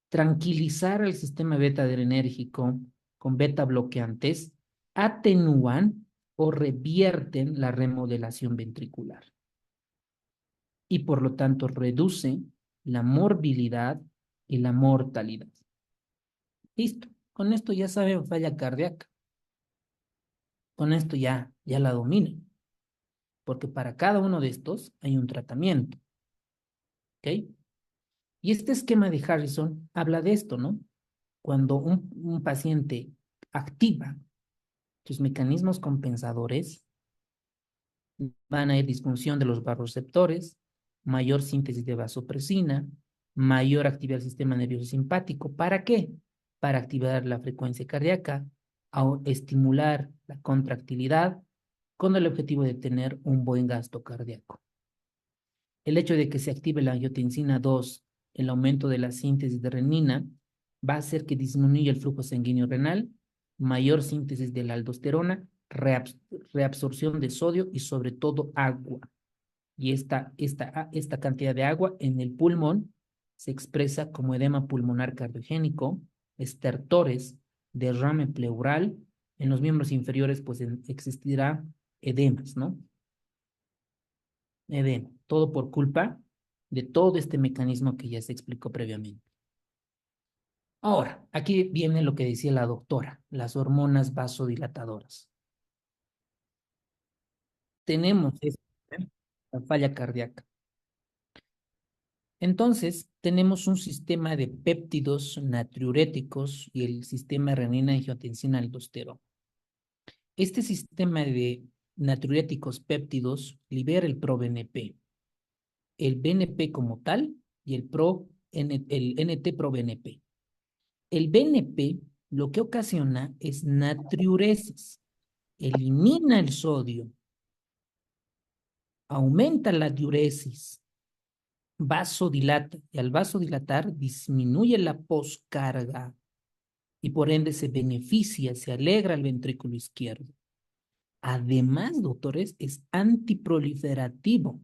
tranquilizar el sistema beta-adrenérgico con beta bloqueantes, atenúan o revierten la remodelación ventricular y por lo tanto reduce la morbilidad y la mortalidad. Listo, con esto ya saben falla cardíaca. Con esto ya la dominan, porque para cada uno de estos hay un tratamiento. ¿Ok? Y este esquema de Harrison habla de esto, ¿no? Cuando un paciente activa sus mecanismos compensadores, van a ir disfunción de los vasoreceptores, mayor síntesis de vasopresina, mayor actividad del sistema nervioso simpático. ¿Para qué? Para activar la frecuencia cardíaca, estimular la contractilidad con el objetivo de tener un buen gasto cardíaco. El hecho de que se active la angiotensina 2, el aumento de la síntesis de renina, va a hacer que disminuya el flujo sanguíneo renal, mayor síntesis de la aldosterona, reabsorción de sodio y sobre todo agua. Y esta cantidad de agua en el pulmón se expresa como edema pulmonar cardiogénico, estertores, derrame pleural. En los miembros inferiores pues existirá edemas, ¿no? Edema, todo por culpa de todo este mecanismo que ya se explicó previamente. Ahora, aquí viene lo que decía la doctora, las hormonas vasodilatadoras. Tenemos la falla cardíaca. Entonces, tenemos un sistema de péptidos natriuréticos y el sistema renina-angiotensina-aldosterona. Este sistema de natriuréticos péptidos libera el pro-BNP, el BNP como tal y el NT-proBNP. El BNP lo que ocasiona es natriuresis, elimina el sodio, aumenta la diuresis, vasodilata y al vasodilatar disminuye la poscarga y por ende se beneficia, se alegra el ventrículo izquierdo. Además, doctores, es antiproliferativo,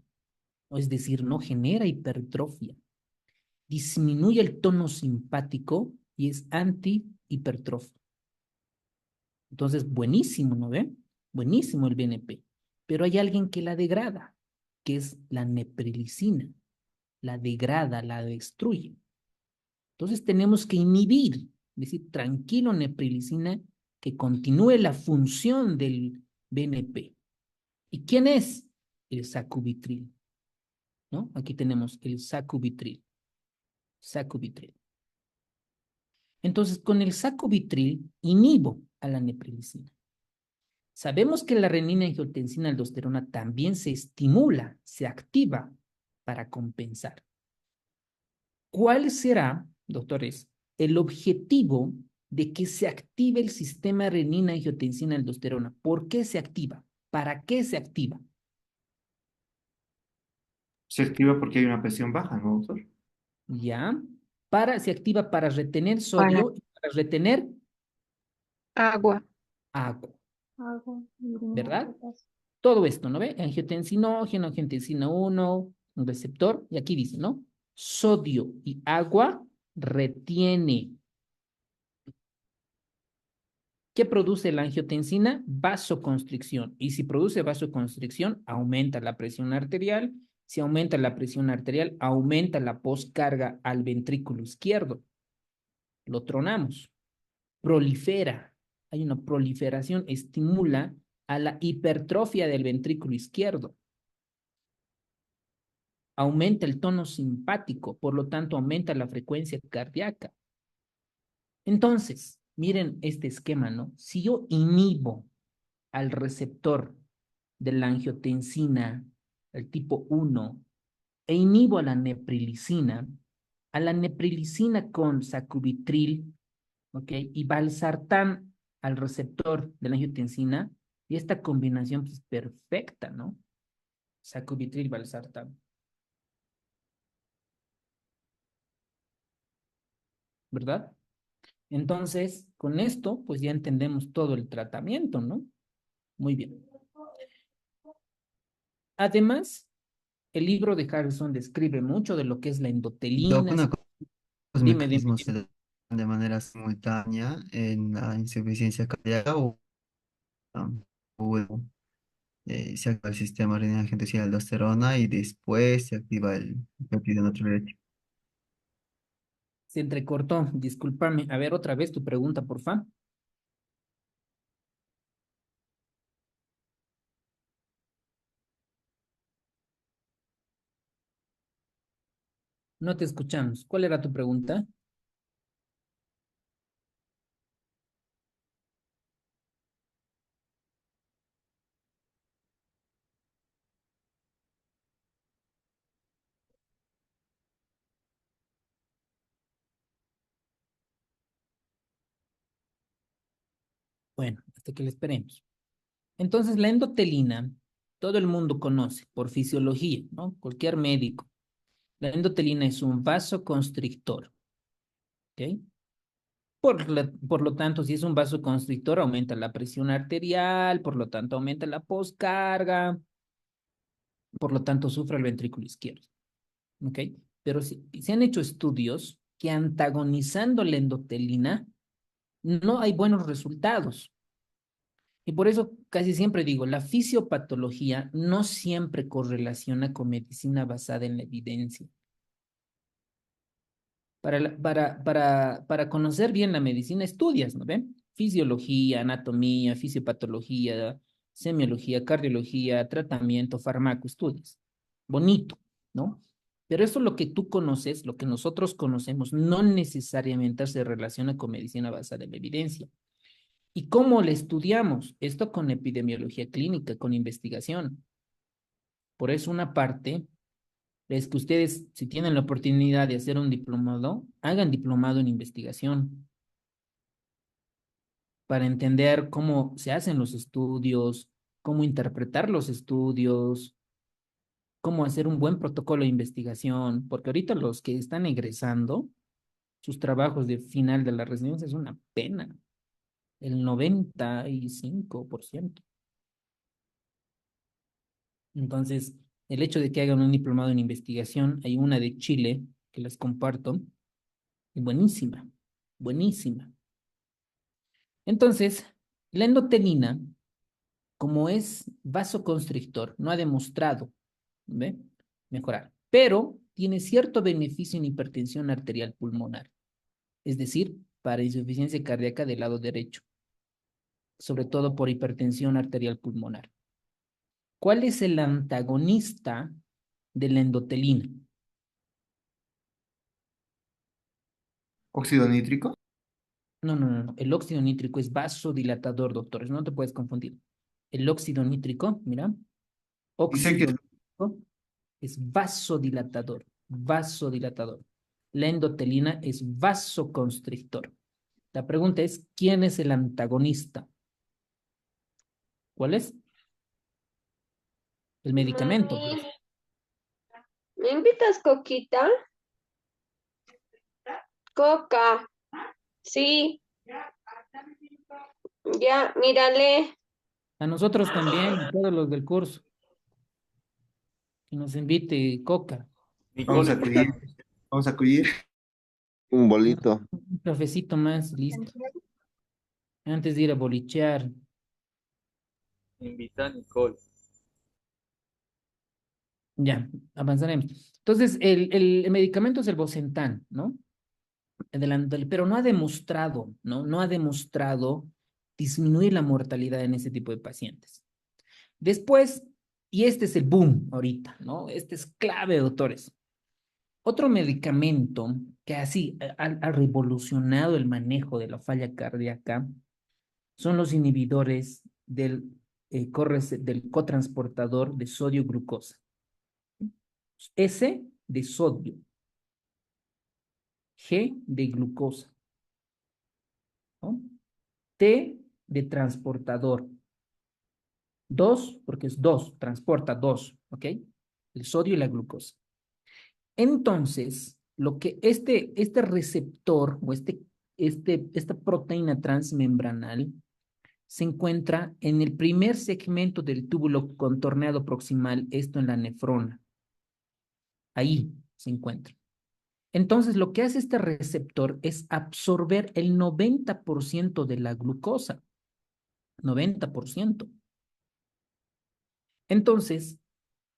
es decir, no genera hipertrofia. Disminuye el tono simpático y es antihipertrofia. Entonces, buenísimo, ¿no ve? Buenísimo el BNP. Pero hay alguien que la degrada, que es la neprilicina. La degrada, la destruye. Entonces tenemos que inhibir, es decir, tranquilo neprilicina, que continúe la función del BNP. ¿Y quién es? El sacubitril, ¿no? Aquí tenemos el sacubitril. Sacubitril. Entonces, con el sacubitril inhibo a la neprilicina. Sabemos que la renina-angiotensina-aldosterona también se estimula, se activa para compensar. ¿Cuál será, doctores, el objetivo de que se active el sistema renina-angiotensina-aldosterona? ¿Por qué se activa? ¿Para qué se activa? Se activa porque hay una presión baja, ¿no, doctor? ¿Ya? Se activa para retener Para sodio y para retener agua. agua, Agua, ¿verdad? Todo esto, ¿no ve? Angiotensinógeno, angiotensina 1, un receptor, y aquí dice, ¿no? Sodio y agua retiene. ¿Qué produce la angiotensina? Vasoconstricción. Y si produce vasoconstricción, aumenta la presión arterial. Si aumenta la presión arterial, aumenta la poscarga al ventrículo izquierdo. Lo tronamos. Prolifera. Hay una proliferación, estimula a la hipertrofia del ventrículo izquierdo. Aumenta el tono simpático, por lo tanto aumenta la frecuencia cardíaca. Entonces, miren este esquema, ¿no? Si yo inhibo al receptor de la angiotensina, el tipo 1, e inhibo a la neprilicina con sacubitril, ¿ok? Y valsartán al receptor de la angiotensina, y esta combinación es perfecta, ¿no? Sacubitril, valsartán. ¿Verdad? Entonces, con esto, pues ya entendemos todo el tratamiento, ¿no? Muy bien. Además, el libro de Harrison describe mucho de lo que es la Doc, endotelina. una cosa, los Dime, dime. mecanismos se dan de manera simultánea en la insuficiencia cardíaca o, se activa el sistema renina-angiotensina aldosterona y después se activa el péptido natriurético. Se entrecortó, discúlpame. A ver, otra vez tu pregunta, por favor. No te escuchamos. ¿Cuál era tu pregunta? Bueno, hasta que le esperemos. Entonces, la endotelina, todo el mundo conoce por fisiología, ¿no? Cualquier médico. La endotelina es un vasoconstrictor, ¿ok? Por lo tanto, si es un vasoconstrictor, aumenta la presión arterial, por lo tanto, aumenta la poscarga, por lo tanto, sufre el ventrículo izquierdo. ¿Ok? Pero se han hecho estudios que antagonizando la endotelina no hay buenos resultados. Y por eso casi siempre digo, la fisiopatología no siempre correlaciona con medicina basada en la evidencia. Para conocer bien la medicina, estudias, ¿no ven? Fisiología, anatomía, fisiopatología, semiología, cardiología, tratamiento, fármaco, estudias. Bonito, ¿no? Pero eso lo que tú conoces, lo que nosotros conocemos, no necesariamente se relaciona con medicina basada en la evidencia. ¿Y cómo le estudiamos? Esto con epidemiología clínica, con investigación. Por eso una parte es que ustedes, si tienen la oportunidad de hacer un diplomado, hagan diplomado en investigación para entender cómo se hacen los estudios, cómo interpretar los estudios, cómo hacer un buen protocolo de investigación, porque ahorita los que están egresando, sus trabajos de final de la residencia es una pena, el 95%. Entonces, el hecho de que hagan un diplomado en investigación, hay una de Chile que les comparto, y buenísima, buenísima. Entonces, la endotelina, como es vasoconstrictor, no ha demostrado, ¿ve? Mejorar, pero tiene cierto beneficio en hipertensión arterial pulmonar, es decir, para insuficiencia cardíaca del lado derecho, sobre todo por hipertensión arterial pulmonar. ¿Cuál es el antagonista de la endotelina? Óxido nítrico. No. El óxido nítrico es vasodilatador, doctores. No te puedes confundir. El óxido nítrico, mira. Dice que Óxido nítrico es vasodilatador. Vasodilatador. La endotelina es vasoconstrictor. La pregunta es, ¿quién es el antagonista? ¿Cuál es? El medicamento, Mami, pues. ¿me invitas coquita? Coca, sí, ya, mírale. A nosotros también, todos los del curso. Que nos invite Coca. vamos a acudir. Vamos a acudir. Un bolito. Un cafecito más, listo. Antes de ir a bolichear. Invita a Nicole. Ya, avanzaremos. Entonces, el medicamento es el Bosentan, ¿no? Pero no ha demostrado, ¿no? No ha demostrado disminuir la mortalidad en ese tipo de pacientes. Después, y este es el boom ahorita, ¿no? Este es clave, doctores. Otro medicamento que así ha revolucionado el manejo de la falla cardíaca son los inhibidores del cotransportador de sodio-glucosa. S de sodio, G de glucosa, ¿no? T de transportador. 2, porque es 2, transporta 2, ¿ok? El sodio y la glucosa. Entonces, lo que este receptor o esta proteína transmembranal se encuentra en el primer segmento del túbulo contorneado proximal, esto en la nefrona. Ahí se encuentra. Entonces, lo que hace este receptor es absorber el 90% de la glucosa. 90%. Entonces,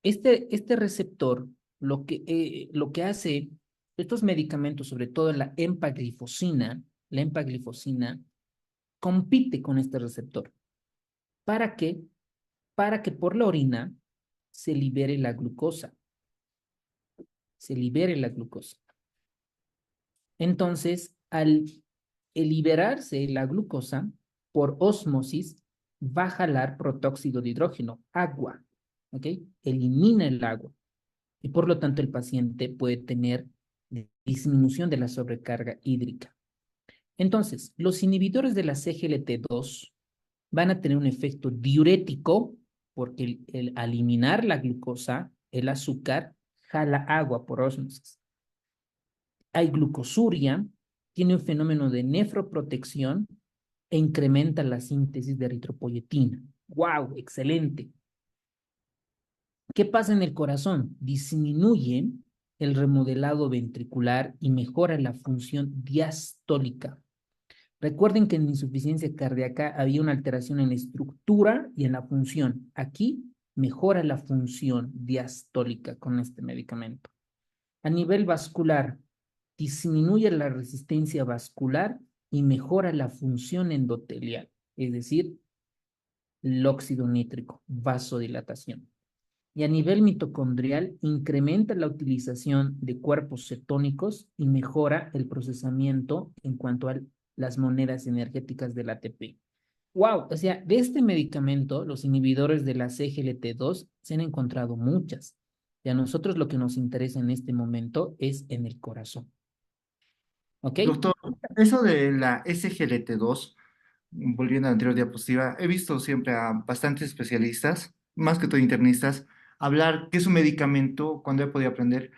este receptor, lo que hace estos medicamentos, sobre todo la empaglifosina, compite con este receptor. ¿Para qué? Para que por la orina se libere la glucosa. Se libere la glucosa. Entonces, al liberarse la glucosa, por ósmosis, va a jalar protóxido de hidrógeno, agua, ¿ok? Elimina el agua. Y por lo tanto, el paciente puede tener disminución de la sobrecarga hídrica. Entonces, los inhibidores de la CGLT2 van a tener un efecto diurético porque al eliminar la glucosa, el azúcar jala agua por ósmosis. Hay glucosuria tiene un fenómeno de nefroprotección e incrementa la síntesis de eritropoyetina. ¡Wow! Excelente. ¿Qué pasa en el corazón? Disminuye el remodelado ventricular y mejora la función diastólica. Recuerden que en insuficiencia cardíaca había una alteración en la estructura y en la función. Aquí mejora la función diastólica con este medicamento. A nivel vascular, disminuye la resistencia vascular y mejora la función endotelial, es decir, el óxido nítrico, vasodilatación. Y a nivel mitocondrial, incrementa la utilización de cuerpos cetónicos y mejora el procesamiento en cuanto a las monedas energéticas del ATP. Wow, o sea, de este medicamento, los inhibidores de la CGLT2 se han encontrado muchas. Y a nosotros lo que nos interesa en este momento es en el corazón. ¿Ok? Doctor, eso de la SGLT2, volviendo a la anterior diapositiva, he visto siempre a bastantes especialistas, más que todo internistas, hablar que es un medicamento, cuando he podido aprender,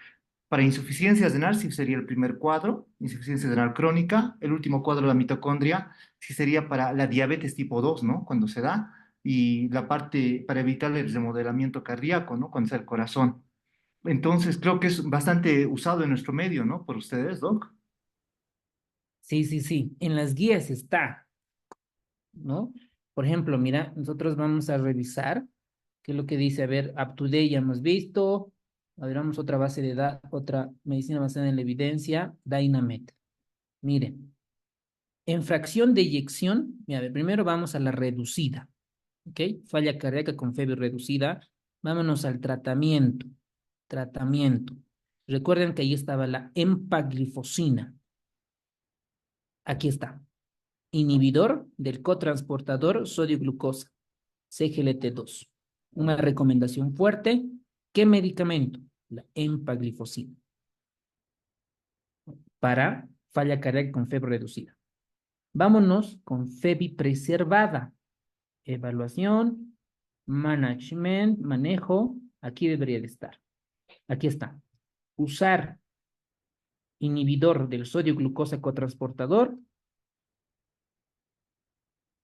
para insuficiencia renal, si sería el primer cuadro, insuficiencia renal crónica, el último cuadro, la mitocondria, si sería para la diabetes tipo 2, ¿no? Cuando se da, y la parte para evitar el remodelamiento cardíaco, ¿no? Cuando es el corazón. Entonces, creo que es bastante usado en nuestro medio, ¿no? Por ustedes, Doc. Sí, sí, sí. En las guías está, ¿no? Por ejemplo, mira, nosotros vamos a revisar qué es lo que dice. A ver, UpToDate ya hemos visto. A ver, vamos a otra base de datos, otra medicina basada en la evidencia, Dynamet. Miren, en fracción de eyección, mira, a ver, primero vamos a la reducida, ¿ok? Falla cardíaca con fiebre reducida. Vámonos al tratamiento. Tratamiento. Recuerden que ahí estaba la empaglifosina. Aquí está. Inhibidor del cotransportador sodio-glucosa, CGLT2. Una recomendación fuerte. ¿Qué medicamento? La empaglifosina. Para falla cardíaca con fiebre reducida. Vámonos con FEBI preservada. Evaluación, management, manejo. Aquí debería de estar. Aquí está. Usar inhibidor del sodio-glucosa cotransportador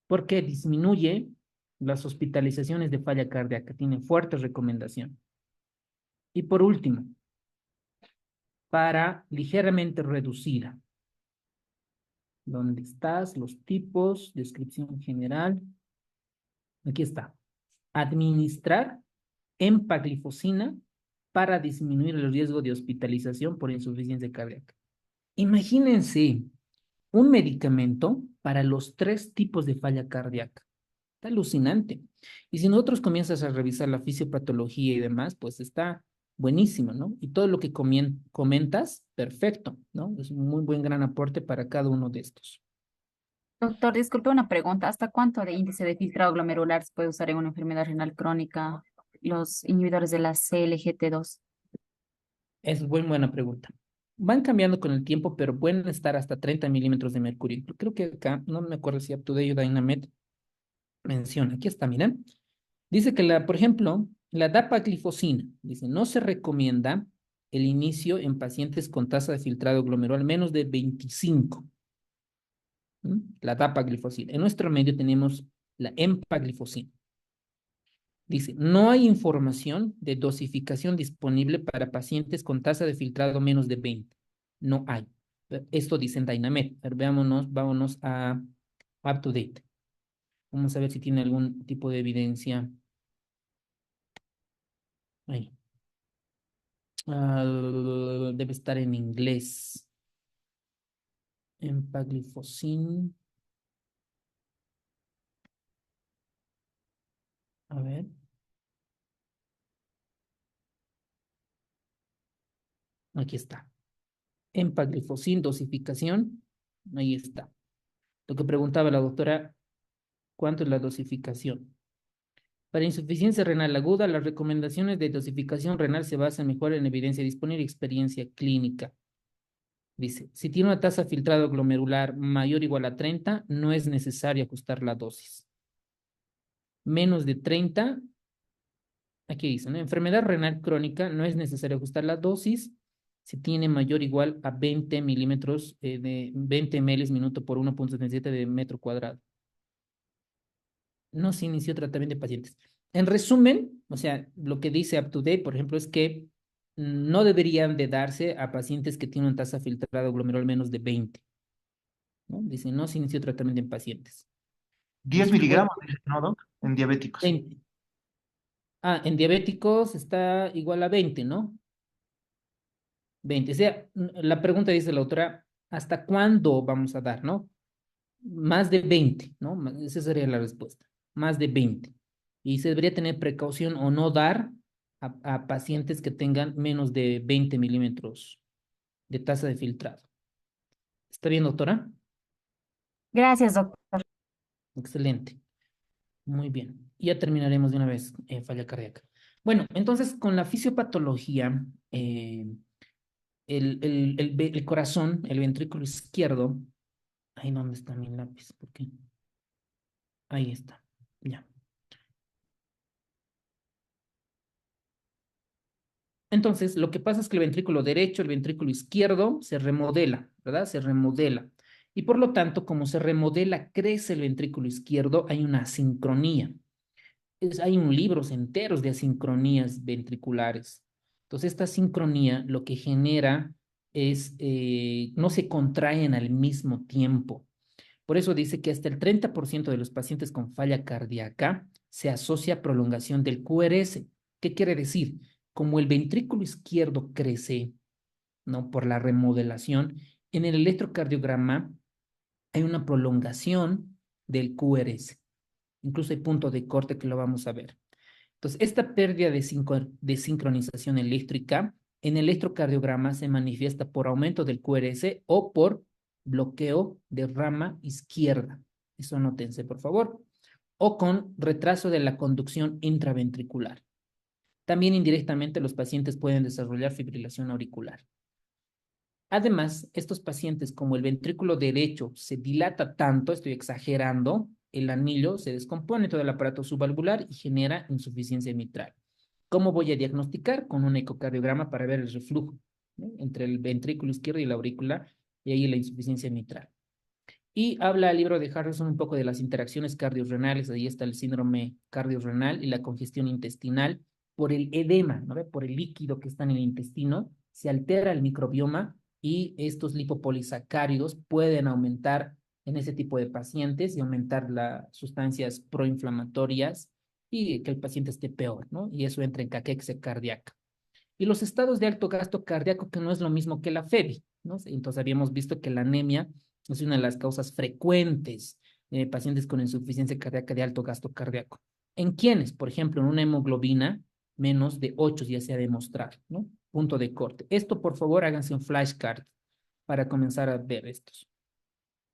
porque disminuye las hospitalizaciones de falla cardíaca. Tiene fuerte recomendación. Y por último, para ligeramente reducida. ¿Dónde estás? Los tipos, descripción general. Aquí está. Administrar empaglifosina para disminuir el riesgo de hospitalización por insuficiencia cardíaca. Imagínense un medicamento para los 3 tipos de falla cardíaca. Está alucinante. Y si nosotros comienzas a revisar la fisiopatología y demás, pues está buenísimo, ¿no? Y todo lo que comentas, perfecto, ¿no? Es un muy buen gran aporte para cada uno de estos. Doctor, disculpe una pregunta. ¿Hasta cuánto de índice de filtrado glomerular se puede usar en una enfermedad renal crónica los inhibidores de la CLGT2? Es buena pregunta. Van cambiando con el tiempo, pero pueden estar hasta 30 milímetros de mercurio. Creo que acá, no me acuerdo si UpToDate o Dynamet menciona. Aquí está, miren. Dice que, por ejemplo, la dapaglifosina, dice, no se recomienda el inicio en pacientes con tasa de filtrado glomerular menos de 25. La dapaglifosina. En nuestro medio tenemos la empaglifosina. Dice, no hay información de dosificación disponible para pacientes con tasa de filtrado menos de 20. No hay. Esto dice en Dynamet. Vámonos a UpToDate. Vamos a ver si tiene algún tipo de evidencia. Ahí. Debe estar en inglés. Empaglifosina. A ver. Aquí está. Empaglifosina, dosificación. Ahí está. Lo que preguntaba la doctora, ¿cuánto es la dosificación? Para insuficiencia renal aguda, las recomendaciones de dosificación renal se basan mejor en evidencia disponible y experiencia clínica. Dice, si tiene una tasa filtrado glomerular mayor o igual a 30, no es necesario ajustar la dosis. Menos de 30, aquí dice, ¿no? Enfermedad renal crónica, no es necesario ajustar la dosis. si tiene mayor o igual a 20 milímetros de 20 ml minuto por 1,77 de metro cuadrado. No se inició tratamiento de pacientes. En resumen, o sea, lo que dice UpToDate, por ejemplo, es que no deberían de darse a pacientes que tienen una tasa filtrada glomerular menos de 20, ¿no? Dice, no se inició tratamiento en pacientes. 10 miligramos, dice, ¿no, doc? En diabéticos. 20. Ah, en diabéticos está igual a 20, ¿no? 20. O sea, la pregunta dice la autora, ¿hasta cuándo vamos a dar, no? Más de 20, ¿no? Esa sería la respuesta. Más de 20. Y se debería tener precaución o no dar a pacientes que tengan menos de 20 milímetros de tasa de filtrado. ¿Está bien, doctora? Gracias, doctor. Excelente. Muy bien. Ya terminaremos de una vez falla cardíaca. Bueno, entonces con la fisiopatología, el corazón, el ventrículo izquierdo, ahí dónde está mi lápiz, ¿por qué? Ahí está, ya. Entonces, lo que pasa es que el ventrículo derecho, el ventrículo izquierdo se remodela, ¿verdad? Se remodela. Y por lo tanto, como se remodela, crece el ventrículo izquierdo, hay una asincronía. Hay libros enteros de asincronías ventriculares. Entonces, esta sincronía lo que genera es, no se contraen al mismo tiempo. Por eso dice que hasta el 30% de los pacientes con falla cardíaca se asocia a prolongación del QRS. ¿Qué quiere decir? Como el ventrículo izquierdo crece, ¿no? Por la remodelación, en el electrocardiograma hay una prolongación del QRS. Incluso hay punto de corte que lo vamos a ver. Entonces, esta pérdida de sincronización eléctrica en el electrocardiograma se manifiesta por aumento del QRS o por bloqueo de rama izquierda. Eso anótense, por favor. O con retraso de la conducción intraventricular. También indirectamente los pacientes pueden desarrollar fibrilación auricular. Además, estos pacientes, como el ventrículo derecho se dilata tanto, estoy exagerando, el anillo se descompone todo el aparato subvalvular y genera insuficiencia mitral. ¿Cómo voy a diagnosticar? Con un ecocardiograma para ver el reflujo, ¿no? Entre el ventrículo izquierdo y la aurícula, y ahí la insuficiencia mitral. Y habla el libro de Harrison un poco de las interacciones cardiorrenales, ahí está el síndrome cardiorrenal y la congestión intestinal por el edema, ¿no? Por el líquido que está en el intestino, se altera el microbioma y estos lipopolisacáridos pueden aumentar en ese tipo de pacientes y aumentar las sustancias proinflamatorias y que el paciente esté peor, ¿no? Y eso entra en caquexia cardíaca. Y los estados de alto gasto cardíaco, que no es lo mismo que la FEBI, ¿no? Entonces habíamos visto que la anemia es una de las causas frecuentes de pacientes con insuficiencia cardíaca de alto gasto cardíaco. ¿En quiénes? Por ejemplo, en una hemoglobina menos de 8 ya se ha demostrado, ¿no? Punto de corte. Esto, por favor, háganse un flashcard para comenzar a ver estos.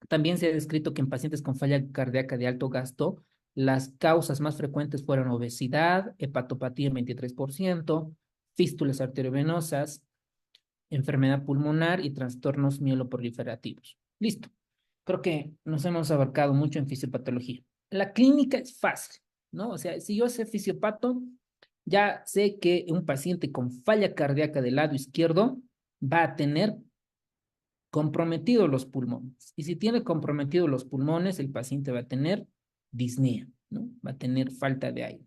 También se ha descrito que en pacientes con falla cardíaca de alto gasto, las causas más frecuentes fueron obesidad, hepatopatía en 23%, fístulas arteriovenosas, enfermedad pulmonar y trastornos mieloproliferativos. Listo. Creo que nos hemos abarcado mucho en fisiopatología. La clínica es fácil, ¿no? O sea, si yo sé fisiopato, ya sé que un paciente con falla cardíaca del lado izquierdo va a tener comprometidos los pulmones. Y si tiene comprometidos los pulmones, el paciente va a tener disnea, ¿no? Va a tener falta de aire.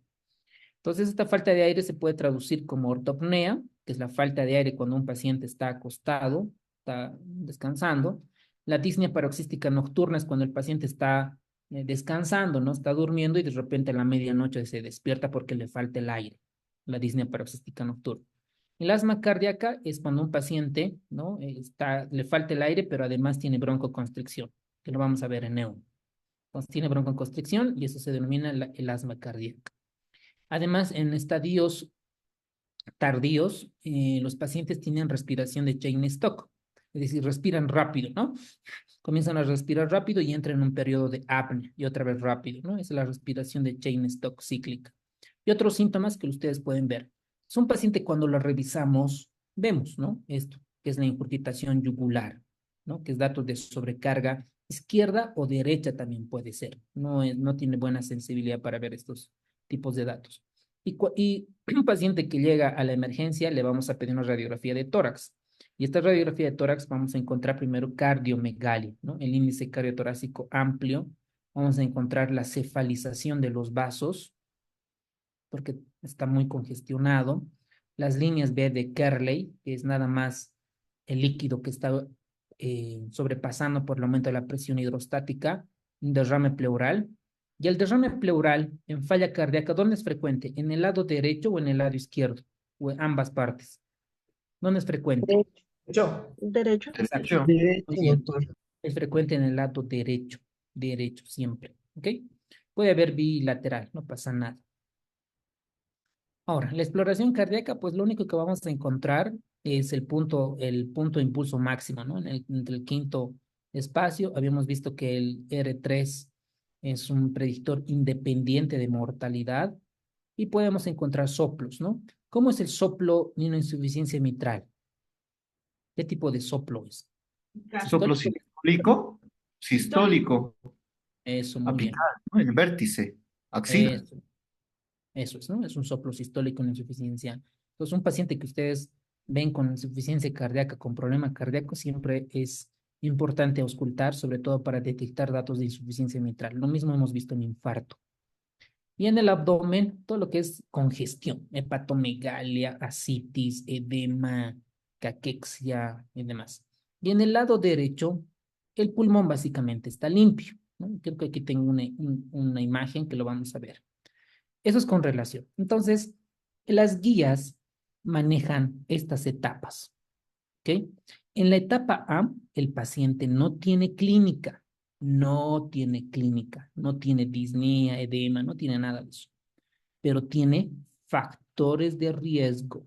Entonces, esta falta de aire se puede traducir como ortopnea, que es la falta de aire cuando un paciente está acostado, está descansando. La disnea paroxística nocturna es cuando el paciente está descansando, ¿no? Está durmiendo y de repente a la medianoche se despierta porque le falta el aire. La disnea paroxística nocturna. El asma cardíaca es cuando un paciente, ¿no? Le falta el aire, pero además tiene broncoconstricción, que lo vamos a ver en neuro. Entonces tiene broncoconstricción y eso se denomina el asma cardíaca. Además, en estadios tardíos, los pacientes tienen respiración de Cheyne-Stokes, es decir, respiran rápido, ¿no? Comienzan a respirar rápido y entran en un periodo de apnea y otra vez rápido, ¿no? Es la respiración de Cheyne-Stokes cíclica. Y otros síntomas que ustedes pueden ver. Es un paciente cuando lo revisamos, vemos, ¿no? Esto, que es la incurgitación yugular, ¿no? Que es datos de sobrecarga izquierda o derecha también puede ser. No tiene buena sensibilidad para ver estos tipos de datos. Y un paciente que llega a la emergencia le vamos a pedir una radiografía de tórax. Y esta radiografía de tórax vamos a encontrar primero cardiomegalia, ¿no? El índice cardiotorácico amplio. Vamos a encontrar la cefalización de los vasos, porque está muy congestionado. Las líneas B de Kerley, que es nada más el líquido que está sobrepasando por el aumento de la presión hidrostática, un derrame pleural. Y el derrame pleural en falla cardíaca, ¿dónde es frecuente? ¿En el lado derecho o en el lado izquierdo? ¿O en ambas partes? ¿Dónde es frecuente? Derecho. Derecho. Exacto. Derecho. Muy bien. Es frecuente en el lado derecho, derecho siempre, ¿ok? Puede haber bilateral, no pasa nada. Ahora, la exploración cardíaca, pues lo único que vamos a encontrar es el punto de impulso máximo, ¿no? Entre el quinto espacio, habíamos visto que el R3 es un predictor independiente de mortalidad y podemos encontrar soplos, ¿no? ¿Cómo es el soplo de una insuficiencia mitral? ¿Qué tipo de soplo es? Soplo sistólico. Sistólico. Eso, muy bien. Apical, ¿no? El vértice. Axila. Eso es, ¿no? Es un soplo sistólico en insuficiencia. Entonces, un paciente que ustedes ven con insuficiencia cardíaca, con problema cardíaco, siempre es importante auscultar, sobre todo para detectar datos de insuficiencia mitral. Lo mismo hemos visto en infarto. Y en el abdomen, todo lo que es congestión, hepatomegalia, ascitis, edema, caquexia y demás. Y en el lado derecho, el pulmón básicamente está limpio, ¿no? Creo que aquí tengo una imagen que lo vamos a ver. Eso es con relación. Entonces, las guías manejan estas etapas, ¿ok? En la etapa A, el paciente no tiene clínica, no tiene disnea, edema, no tiene nada de eso, pero tiene factores de riesgo.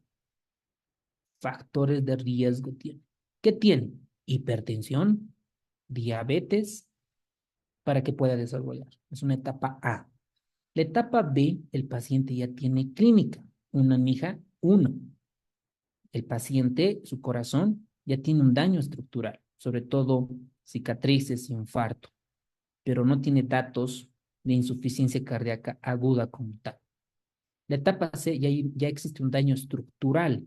Factores de riesgo tiene. ¿Qué tiene? Hipertensión, diabetes, para que pueda desarrollar. Es una etapa A. La etapa B, el paciente ya tiene clínica, una NIJA 1. El paciente, su corazón, ya tiene un daño estructural, sobre todo cicatrices, infarto, pero no tiene datos de insuficiencia cardíaca aguda como tal. La etapa C, ya existe un daño estructural.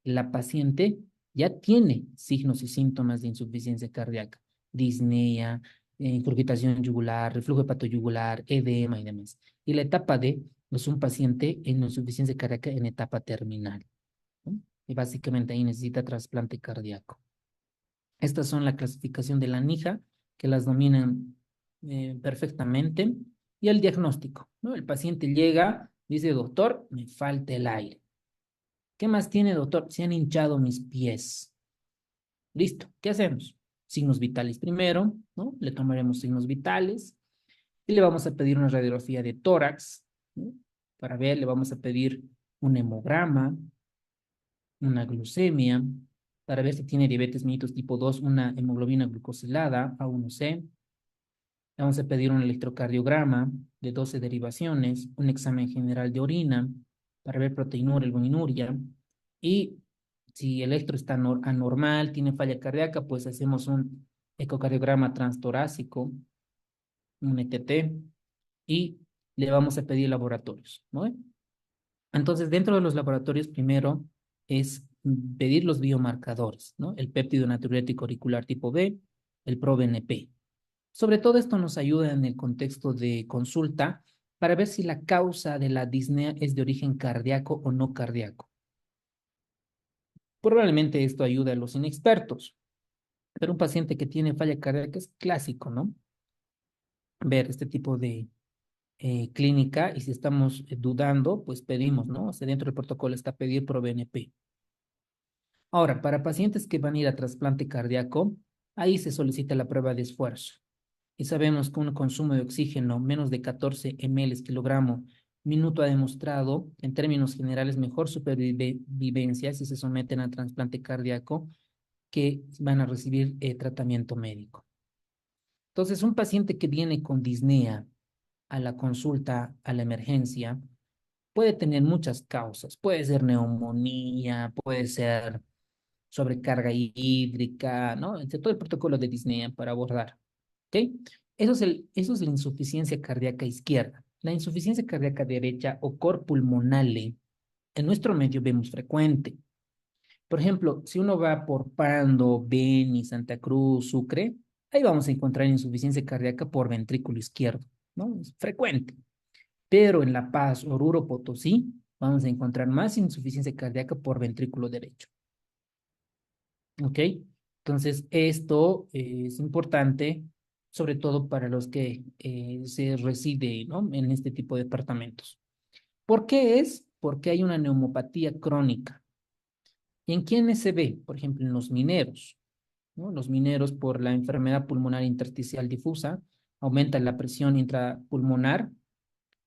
La paciente ya tiene signos y síntomas de insuficiencia cardíaca, disnea, incurgitación yugular, reflujo hepatoyugular, edema y demás. Y la etapa D es un paciente en insuficiencia cardíaca en etapa terminal, ¿no? Y básicamente ahí necesita trasplante cardíaco. Estas son la clasificación de la NIJA, que las dominan perfectamente. Y el diagnóstico, ¿no? El paciente llega, dice, doctor, me falta el aire. ¿Qué más tiene, doctor? Se han hinchado mis pies. Listo, ¿qué hacemos? Signos vitales primero, ¿no? Le tomaremos signos vitales y le vamos a pedir una radiografía de tórax, ¿no? Para ver, le vamos a pedir un hemograma, una glucemia, para ver si tiene diabetes mellitus tipo 2, una hemoglobina glucosilada, A1C. Le vamos a pedir un electrocardiograma de 12 derivaciones, un examen general de orina para ver proteinúria, albuminuria. Y si el electro está anormal, tiene falla cardíaca, pues hacemos un ecocardiograma transtorácico, un ETT, y le vamos a pedir laboratorios, ¿no? Entonces, dentro de los laboratorios, primero es pedir los biomarcadores, ¿no? El péptido natriurético auricular tipo B, el ProBNP. Sobre todo esto nos ayuda en el contexto de consulta para ver si la causa de la disnea es de origen cardíaco o no cardíaco. Probablemente esto ayude a los inexpertos, pero un paciente que tiene falla cardíaca es clásico, ¿no? Ver este tipo de clínica y si estamos dudando, pues pedimos, ¿no? O sea, dentro del protocolo está pedir ProBNP. Ahora, para pacientes que van a ir a trasplante cardíaco, ahí se solicita la prueba de esfuerzo. Y sabemos que un consumo de oxígeno menos de 14 ml kilogramo minuto ha demostrado, en términos generales, mejor supervivencia si se someten a trasplante cardíaco que van a recibir tratamiento médico. Entonces, un paciente que viene con disnea a la consulta, a la emergencia, puede tener muchas causas. Puede ser neumonía, puede ser sobrecarga hídrica, ¿no? Entre todo el protocolo de disnea para abordar. ¿Ok? Eso es la insuficiencia cardíaca izquierda. La insuficiencia cardíaca derecha o cor pulmonale, en nuestro medio vemos frecuente, Por ejemplo, si uno va por Pando, Beni, Santa Cruz, Sucre, ahí vamos a encontrar insuficiencia cardíaca por ventrículo izquierdo, ¿no? Es frecuente. Pero en La Paz, Oruro, Potosí, vamos a encontrar más insuficiencia cardíaca por ventrículo derecho. ¿Ok? Entonces, esto es importante, sobre todo para los que se reside, ¿no? En este tipo de departamentos. ¿Por qué es? Porque hay una neumopatía crónica. ¿Y en quiénes se ve? Por ejemplo, en los mineros, ¿no? Los mineros por la enfermedad pulmonar intersticial difusa, aumenta la presión intrapulmonar,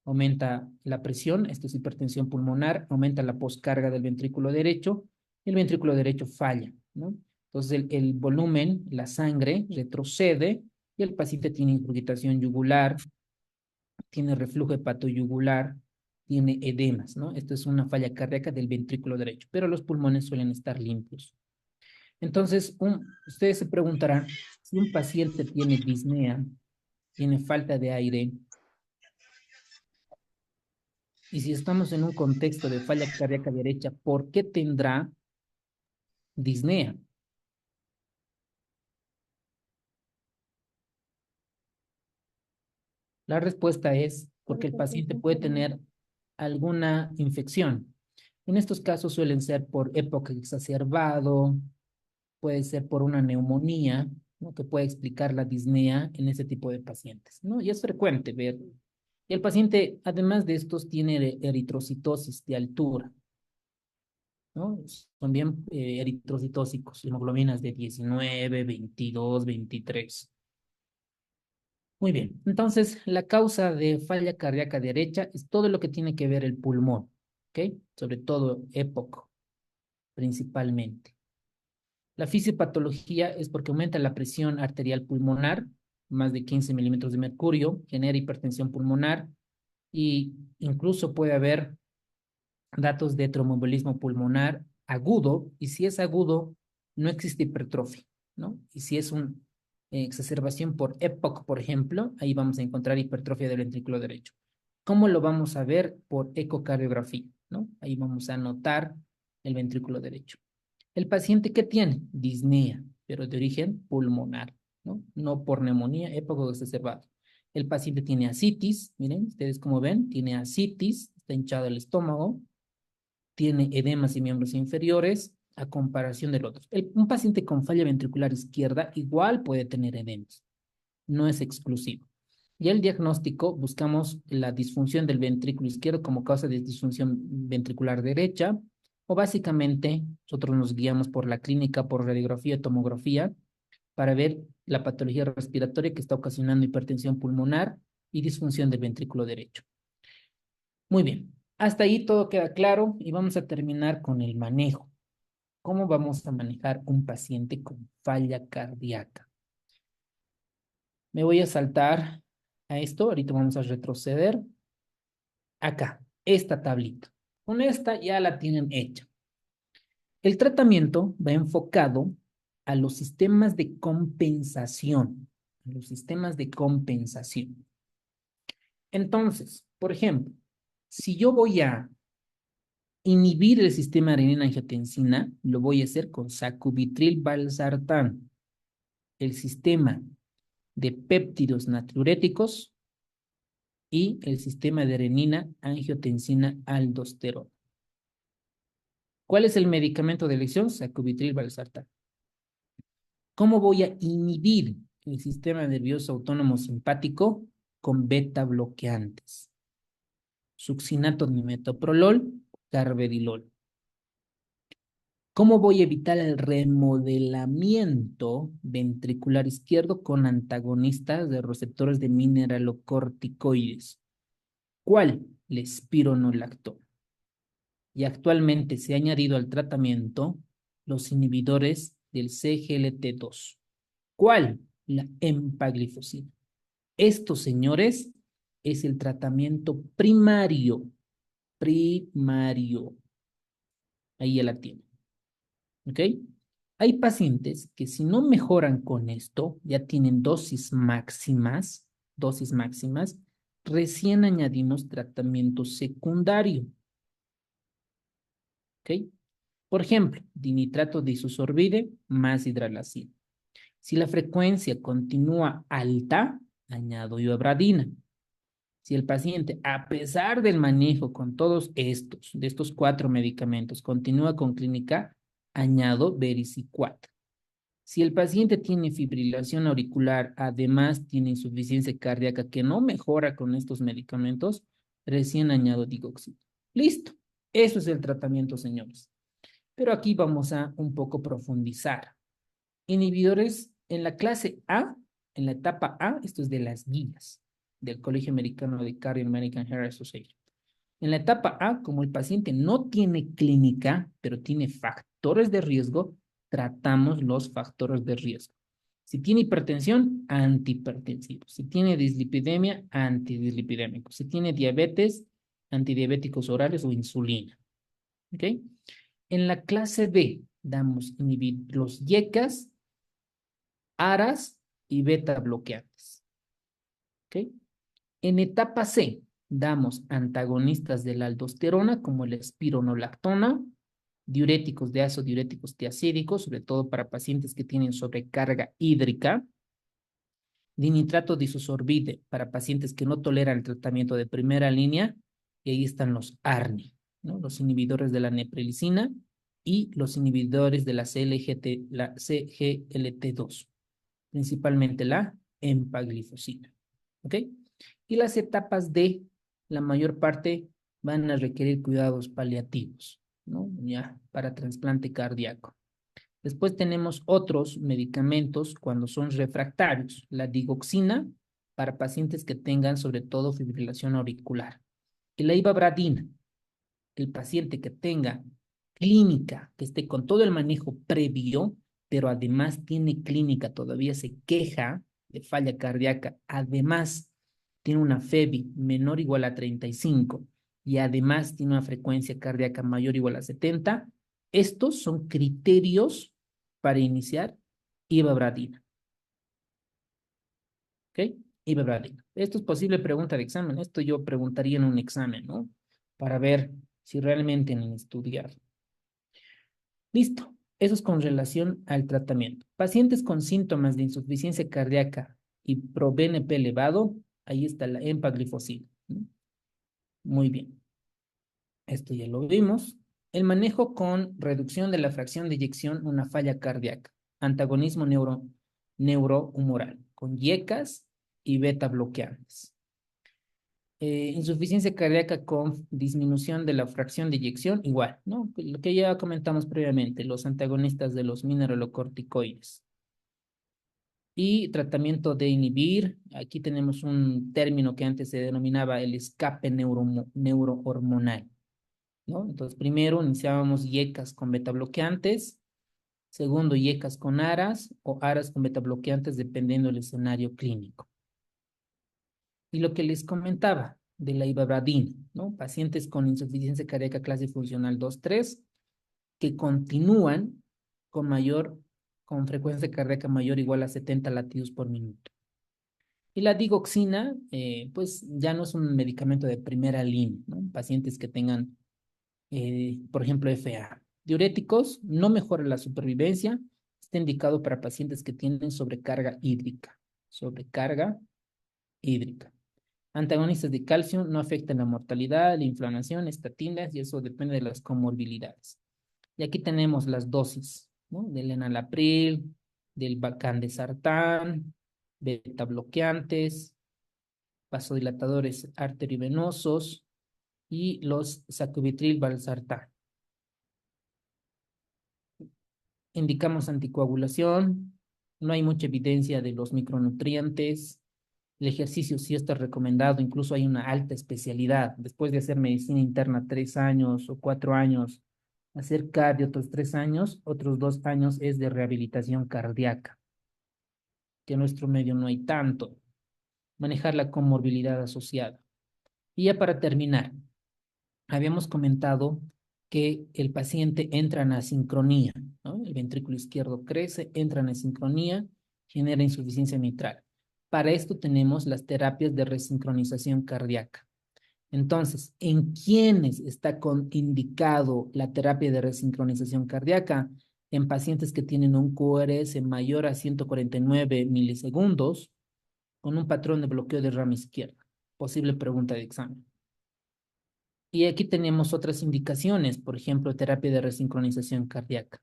aumenta la presión, esto es hipertensión pulmonar, aumenta la poscarga del ventrículo derecho, y el ventrículo derecho falla, ¿no? Entonces el volumen, la sangre retrocede y el paciente tiene ingurgitación yugular, tiene reflujo hepatoyugular, tiene edemas, ¿no? Esto es una falla cardíaca del ventrículo derecho, pero los pulmones suelen estar limpios. Entonces, ustedes se preguntarán, si un paciente tiene disnea, tiene falta de aire, y si estamos en un contexto de falla cardíaca derecha, ¿por qué tendrá disnea? La respuesta es porque el paciente puede tener alguna infección. En estos casos suelen ser por época exacerbado, puede ser por una neumonía, ¿no? Que puede explicar la disnea en ese tipo de pacientes, ¿no? Y es frecuente ver. Y el paciente, además de estos, tiene eritrocitosis de altura, ¿no? Son bien eritrocitósicos, hemoglobinas de 19, 22, 23. Muy bien, entonces la causa de falla cardíaca derecha es todo lo que tiene que ver el pulmón, ¿ok? Sobre todo EPOC, principalmente. La fisiopatología es porque aumenta la presión arterial pulmonar, más de 15 milímetros de mercurio, genera hipertensión pulmonar y incluso puede haber datos de tromboembolismo pulmonar agudo, y si es agudo, no existe hipertrofia, ¿no? Y si es una exacerbación por EPOC, por ejemplo, ahí vamos a encontrar hipertrofia del ventrículo derecho. ¿Cómo lo vamos a ver? Por ecocardiografía, ¿no? Ahí vamos a notar el ventrículo derecho. ¿El paciente qué tiene? Disnea, pero de origen pulmonar, ¿no? No por neumonía, EPOC exacerbado. El paciente tiene ascitis, miren, ustedes como ven, tiene ascitis, está hinchado el estómago, tiene edemas y miembros inferiores a comparación del otro. Un paciente con falla ventricular izquierda igual puede tener edemas, no es exclusivo. Y el diagnóstico, buscamos la disfunción del ventrículo izquierdo como causa de disfunción ventricular derecha, o básicamente nosotros nos guiamos por la clínica, por radiografía, tomografía, para ver la patología respiratoria que está ocasionando hipertensión pulmonar y disfunción del ventrículo derecho. Muy bien, hasta ahí todo queda claro y vamos a terminar con el manejo. ¿Cómo vamos a manejar un paciente con falla cardíaca? Me voy a saltar a esto, ahorita vamos a retroceder. Acá, esta tablita. Con esta ya la tienen hecha. El tratamiento va enfocado a los sistemas de compensación. A los sistemas de compensación. Entonces, por ejemplo, si yo voy a inhibir el sistema adenina-angiotensina, lo voy a hacer con sacubitril valsartán. El sistema de péptidos natriuréticos y el sistema de adenina-angiotensina-aldosterona. ¿Cuál es el medicamento de elección? Sacubitril valsartán. ¿Cómo voy a inhibir el sistema nervioso autónomo simpático? Con beta bloqueantes. Succinato dimetoprolol, carvedilol. ¿Cómo voy a evitar el remodelamiento ventricular izquierdo? Con antagonistas de receptores de mineralocorticoides. ¿Cuál? El espironolactona. Y actualmente se ha añadido al tratamiento los inhibidores del CGLT2. ¿Cuál? La empaglifosina. Estos, señores, es el tratamiento primario. Primario. Ahí ya la tienen. ¿Ok? Hay pacientes que si no mejoran con esto, ya tienen dosis máximas, recién añadimos tratamiento secundario. ¿Ok? Por ejemplo, dinitrato de isosorbide más hidralazina. Si la frecuencia continúa alta, añado ivabradina. Si el paciente, a pesar del manejo con todos estos, de estos 4 medicamentos, continúa con clínica, añado vericiquat. Si el paciente tiene fibrilación auricular, además tiene insuficiencia cardíaca que no mejora con estos medicamentos, recién añado digoxina. Listo. Eso es el tratamiento, señores. Pero aquí vamos a un poco profundizar. Inhibidores en la clase A, en la etapa A, esto es de las guías del Colegio Americano de Cardio American Heart Association. En la etapa A, como el paciente no tiene clínica, pero tiene factores de riesgo, tratamos los factores de riesgo. Si tiene hipertensión, antihipertensivo. Si tiene dislipidemia, antidislipidémico. Si tiene diabetes, antidiabéticos orales o insulina. ¿Ok? En la clase B, damos los YECAS, ARAS y beta bloqueantes. ¿Ok? En etapa C, damos antagonistas de la aldosterona como el espironolactona, diuréticos de ácido, diuréticos tiacídicos, sobre todo para pacientes que tienen sobrecarga hídrica, dinitrato de isosorbide para pacientes que no toleran el tratamiento de primera línea, y ahí están los ARNI, ¿no? Los inhibidores de la neprilicina y los inhibidores de la CGLT2, principalmente la empaglifosina. ¿Ok? Y las etapas D, la mayor parte van a requerir cuidados paliativos, ¿no? Ya para trasplante cardíaco. Después tenemos otros medicamentos cuando son refractarios, la digoxina para pacientes que tengan sobre todo fibrilación auricular. Y la ivabradina, el paciente que tenga clínica, que esté con todo el manejo previo, pero además tiene clínica, todavía se queja de falla cardíaca, además tiene una FEBI menor o igual a 35 y además tiene una frecuencia cardíaca mayor o igual a 70, estos son criterios para iniciar ivabradina. ¿Ok? Ivabradina. Esto es posible pregunta de examen. Esto yo preguntaría en un examen, ¿no? Para ver si realmente han estudiado. Listo. Eso es con relación al tratamiento. Pacientes con síntomas de insuficiencia cardíaca y pro-BNP elevado, ahí está la empaglifosina, ¿no? Muy bien. Esto ya lo vimos. El manejo con reducción de la fracción de eyección, una falla cardíaca. Antagonismo neurohumoral, con YECAS y beta bloqueantes. Insuficiencia cardíaca con disminución de la fracción de eyección, igual, ¿no? Lo que ya comentamos previamente, los antagonistas de los mineralocorticoides. Y tratamiento de inhibir, aquí tenemos un término que antes se denominaba el escape neurohormonal, ¿no? Entonces, primero iniciábamos YECAS con beta bloqueantes, segundo YECAS con ARAS o ARAS con beta bloqueantes, dependiendo del escenario clínico. Y lo que les comentaba de la ivabradina, ¿no? Pacientes con insuficiencia cardíaca clase funcional 2-3 que continúan con frecuencia cardíaca mayor o igual a 70 latidos por minuto. Y la digoxina, pues ya no es un medicamento de primera línea, ¿no? Pacientes que tengan, por ejemplo, FA. Diuréticos, no mejora la supervivencia, está indicado para pacientes que tienen sobrecarga hídrica. Sobrecarga hídrica. Antagonistas de calcio no afectan la mortalidad, la inflamación, estatinas, y eso depende de las comorbilidades. Y aquí tenemos las dosis, ¿no? Del enalapril, del bacandesartán, beta bloqueantes, vasodilatadores arteriovenosos y los sacubitril valsartán. Indicamos anticoagulación, no hay mucha evidencia de los micronutrientes. El ejercicio sí está recomendado, incluso hay una alta especialidad. Después de hacer medicina interna 3 años o 4 años, hacer cardio otros 3 años, otros 2 años es de rehabilitación cardíaca, que en nuestro medio no hay tanto. Manejar la comorbilidad asociada. Y ya para terminar, habíamos comentado que el paciente entra en asincronía, ¿no? El ventrículo izquierdo crece, entra en asincronía, genera insuficiencia mitral. Para esto tenemos las terapias de resincronización cardíaca. Entonces, ¿en quiénes está indicado la terapia de resincronización cardíaca? En pacientes que tienen un QRS mayor a 149 milisegundos con un patrón de bloqueo de rama izquierda. Posible pregunta de examen. Y aquí tenemos otras indicaciones, por ejemplo, terapia de resincronización cardíaca,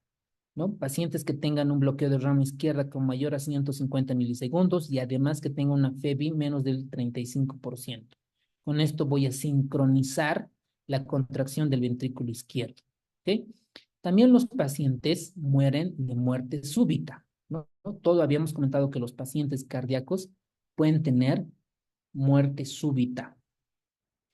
¿no? Pacientes que tengan un bloqueo de rama izquierda con mayor a 150 milisegundos y además que tengan una FEBI menos del 35%. Con esto voy a sincronizar la contracción del ventrículo izquierdo, ¿ok? También los pacientes mueren de muerte súbita, ¿no? Todo habíamos comentado que los pacientes cardíacos pueden tener muerte súbita.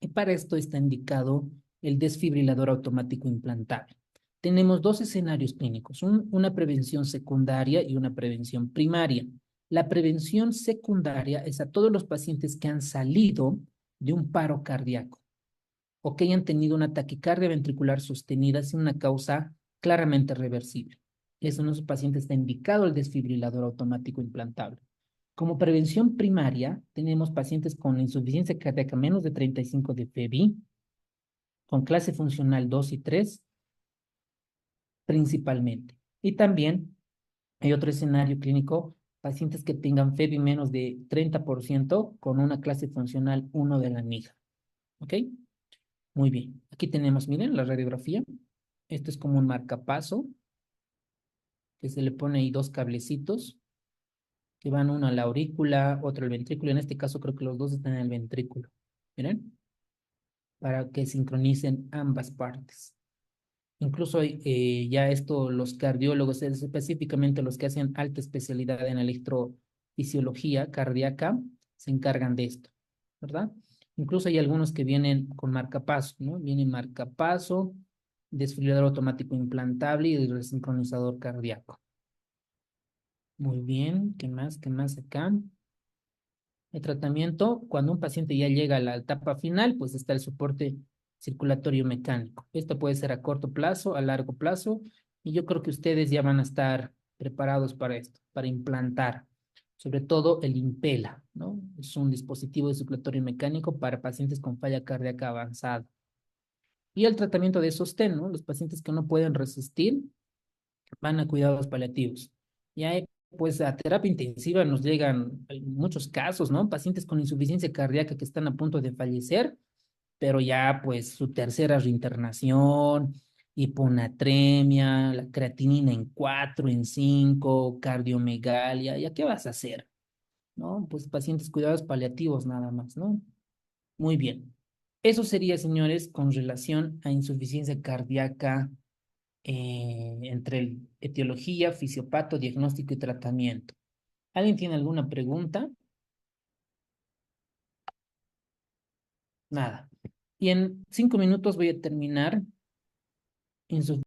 Y para esto está indicado el desfibrilador automático implantable. Tenemos dos escenarios clínicos, una prevención secundaria y una prevención primaria. La prevención secundaria es a todos los pacientes que han salido de un paro cardíaco o que hayan tenido una taquicardia ventricular sostenida sin una causa claramente reversible. Eso en esos pacientes está indicado el desfibrilador automático implantable. Como prevención primaria, tenemos pacientes con insuficiencia cardíaca menos de 35 de FEBI, con clase funcional 2 y 3, principalmente. Y también hay otro escenario clínico, pacientes que tengan FEBI menos de 30% con una clase funcional 1 de la NIGA. ¿Ok? Muy bien. Aquí tenemos, miren, la radiografía. Esto es como un marcapaso, que se le pone ahí dos cablecitos, que van uno a la aurícula, otro al ventrículo. En este caso creo que los dos están en el ventrículo. Miren, para que sincronicen ambas partes. Incluso ya esto los cardiólogos, específicamente los que hacen alta especialidad en electrofisiología cardíaca, se encargan de esto, ¿verdad? Incluso hay algunos que vienen con marcapaso, ¿no? Viene marcapaso, desfibrilador automático implantable y resincronizador cardíaco. Muy bien, ¿qué más? ¿Qué más acá? El tratamiento, cuando un paciente ya llega a la etapa final, pues está el soporte circulatorio mecánico. Esto puede ser a corto plazo, a largo plazo, y yo creo que ustedes ya van a estar preparados para esto, para implantar, sobre todo el Impela, ¿no? Es un dispositivo de circulatorio mecánico para pacientes con falla cardíaca avanzada. Y el tratamiento de sostén, ¿no? Los pacientes que no pueden resistir van a cuidados paliativos. Ya pues a terapia intensiva nos llegan muchos casos, ¿no? Pacientes con insuficiencia cardíaca que están a punto de fallecer, pero ya pues su tercera reinternación, hiponatremia, la creatinina en 4, en 5, cardiomegalia, ¿ya qué vas a hacer? ¿No? Pues pacientes cuidados paliativos nada más, ¿no? Muy bien. Eso sería, señores, con relación a insuficiencia cardíaca entre etiología, fisiopato, diagnóstico y tratamiento. ¿Alguien tiene alguna pregunta? Nada. Y en 5 minutos voy a terminar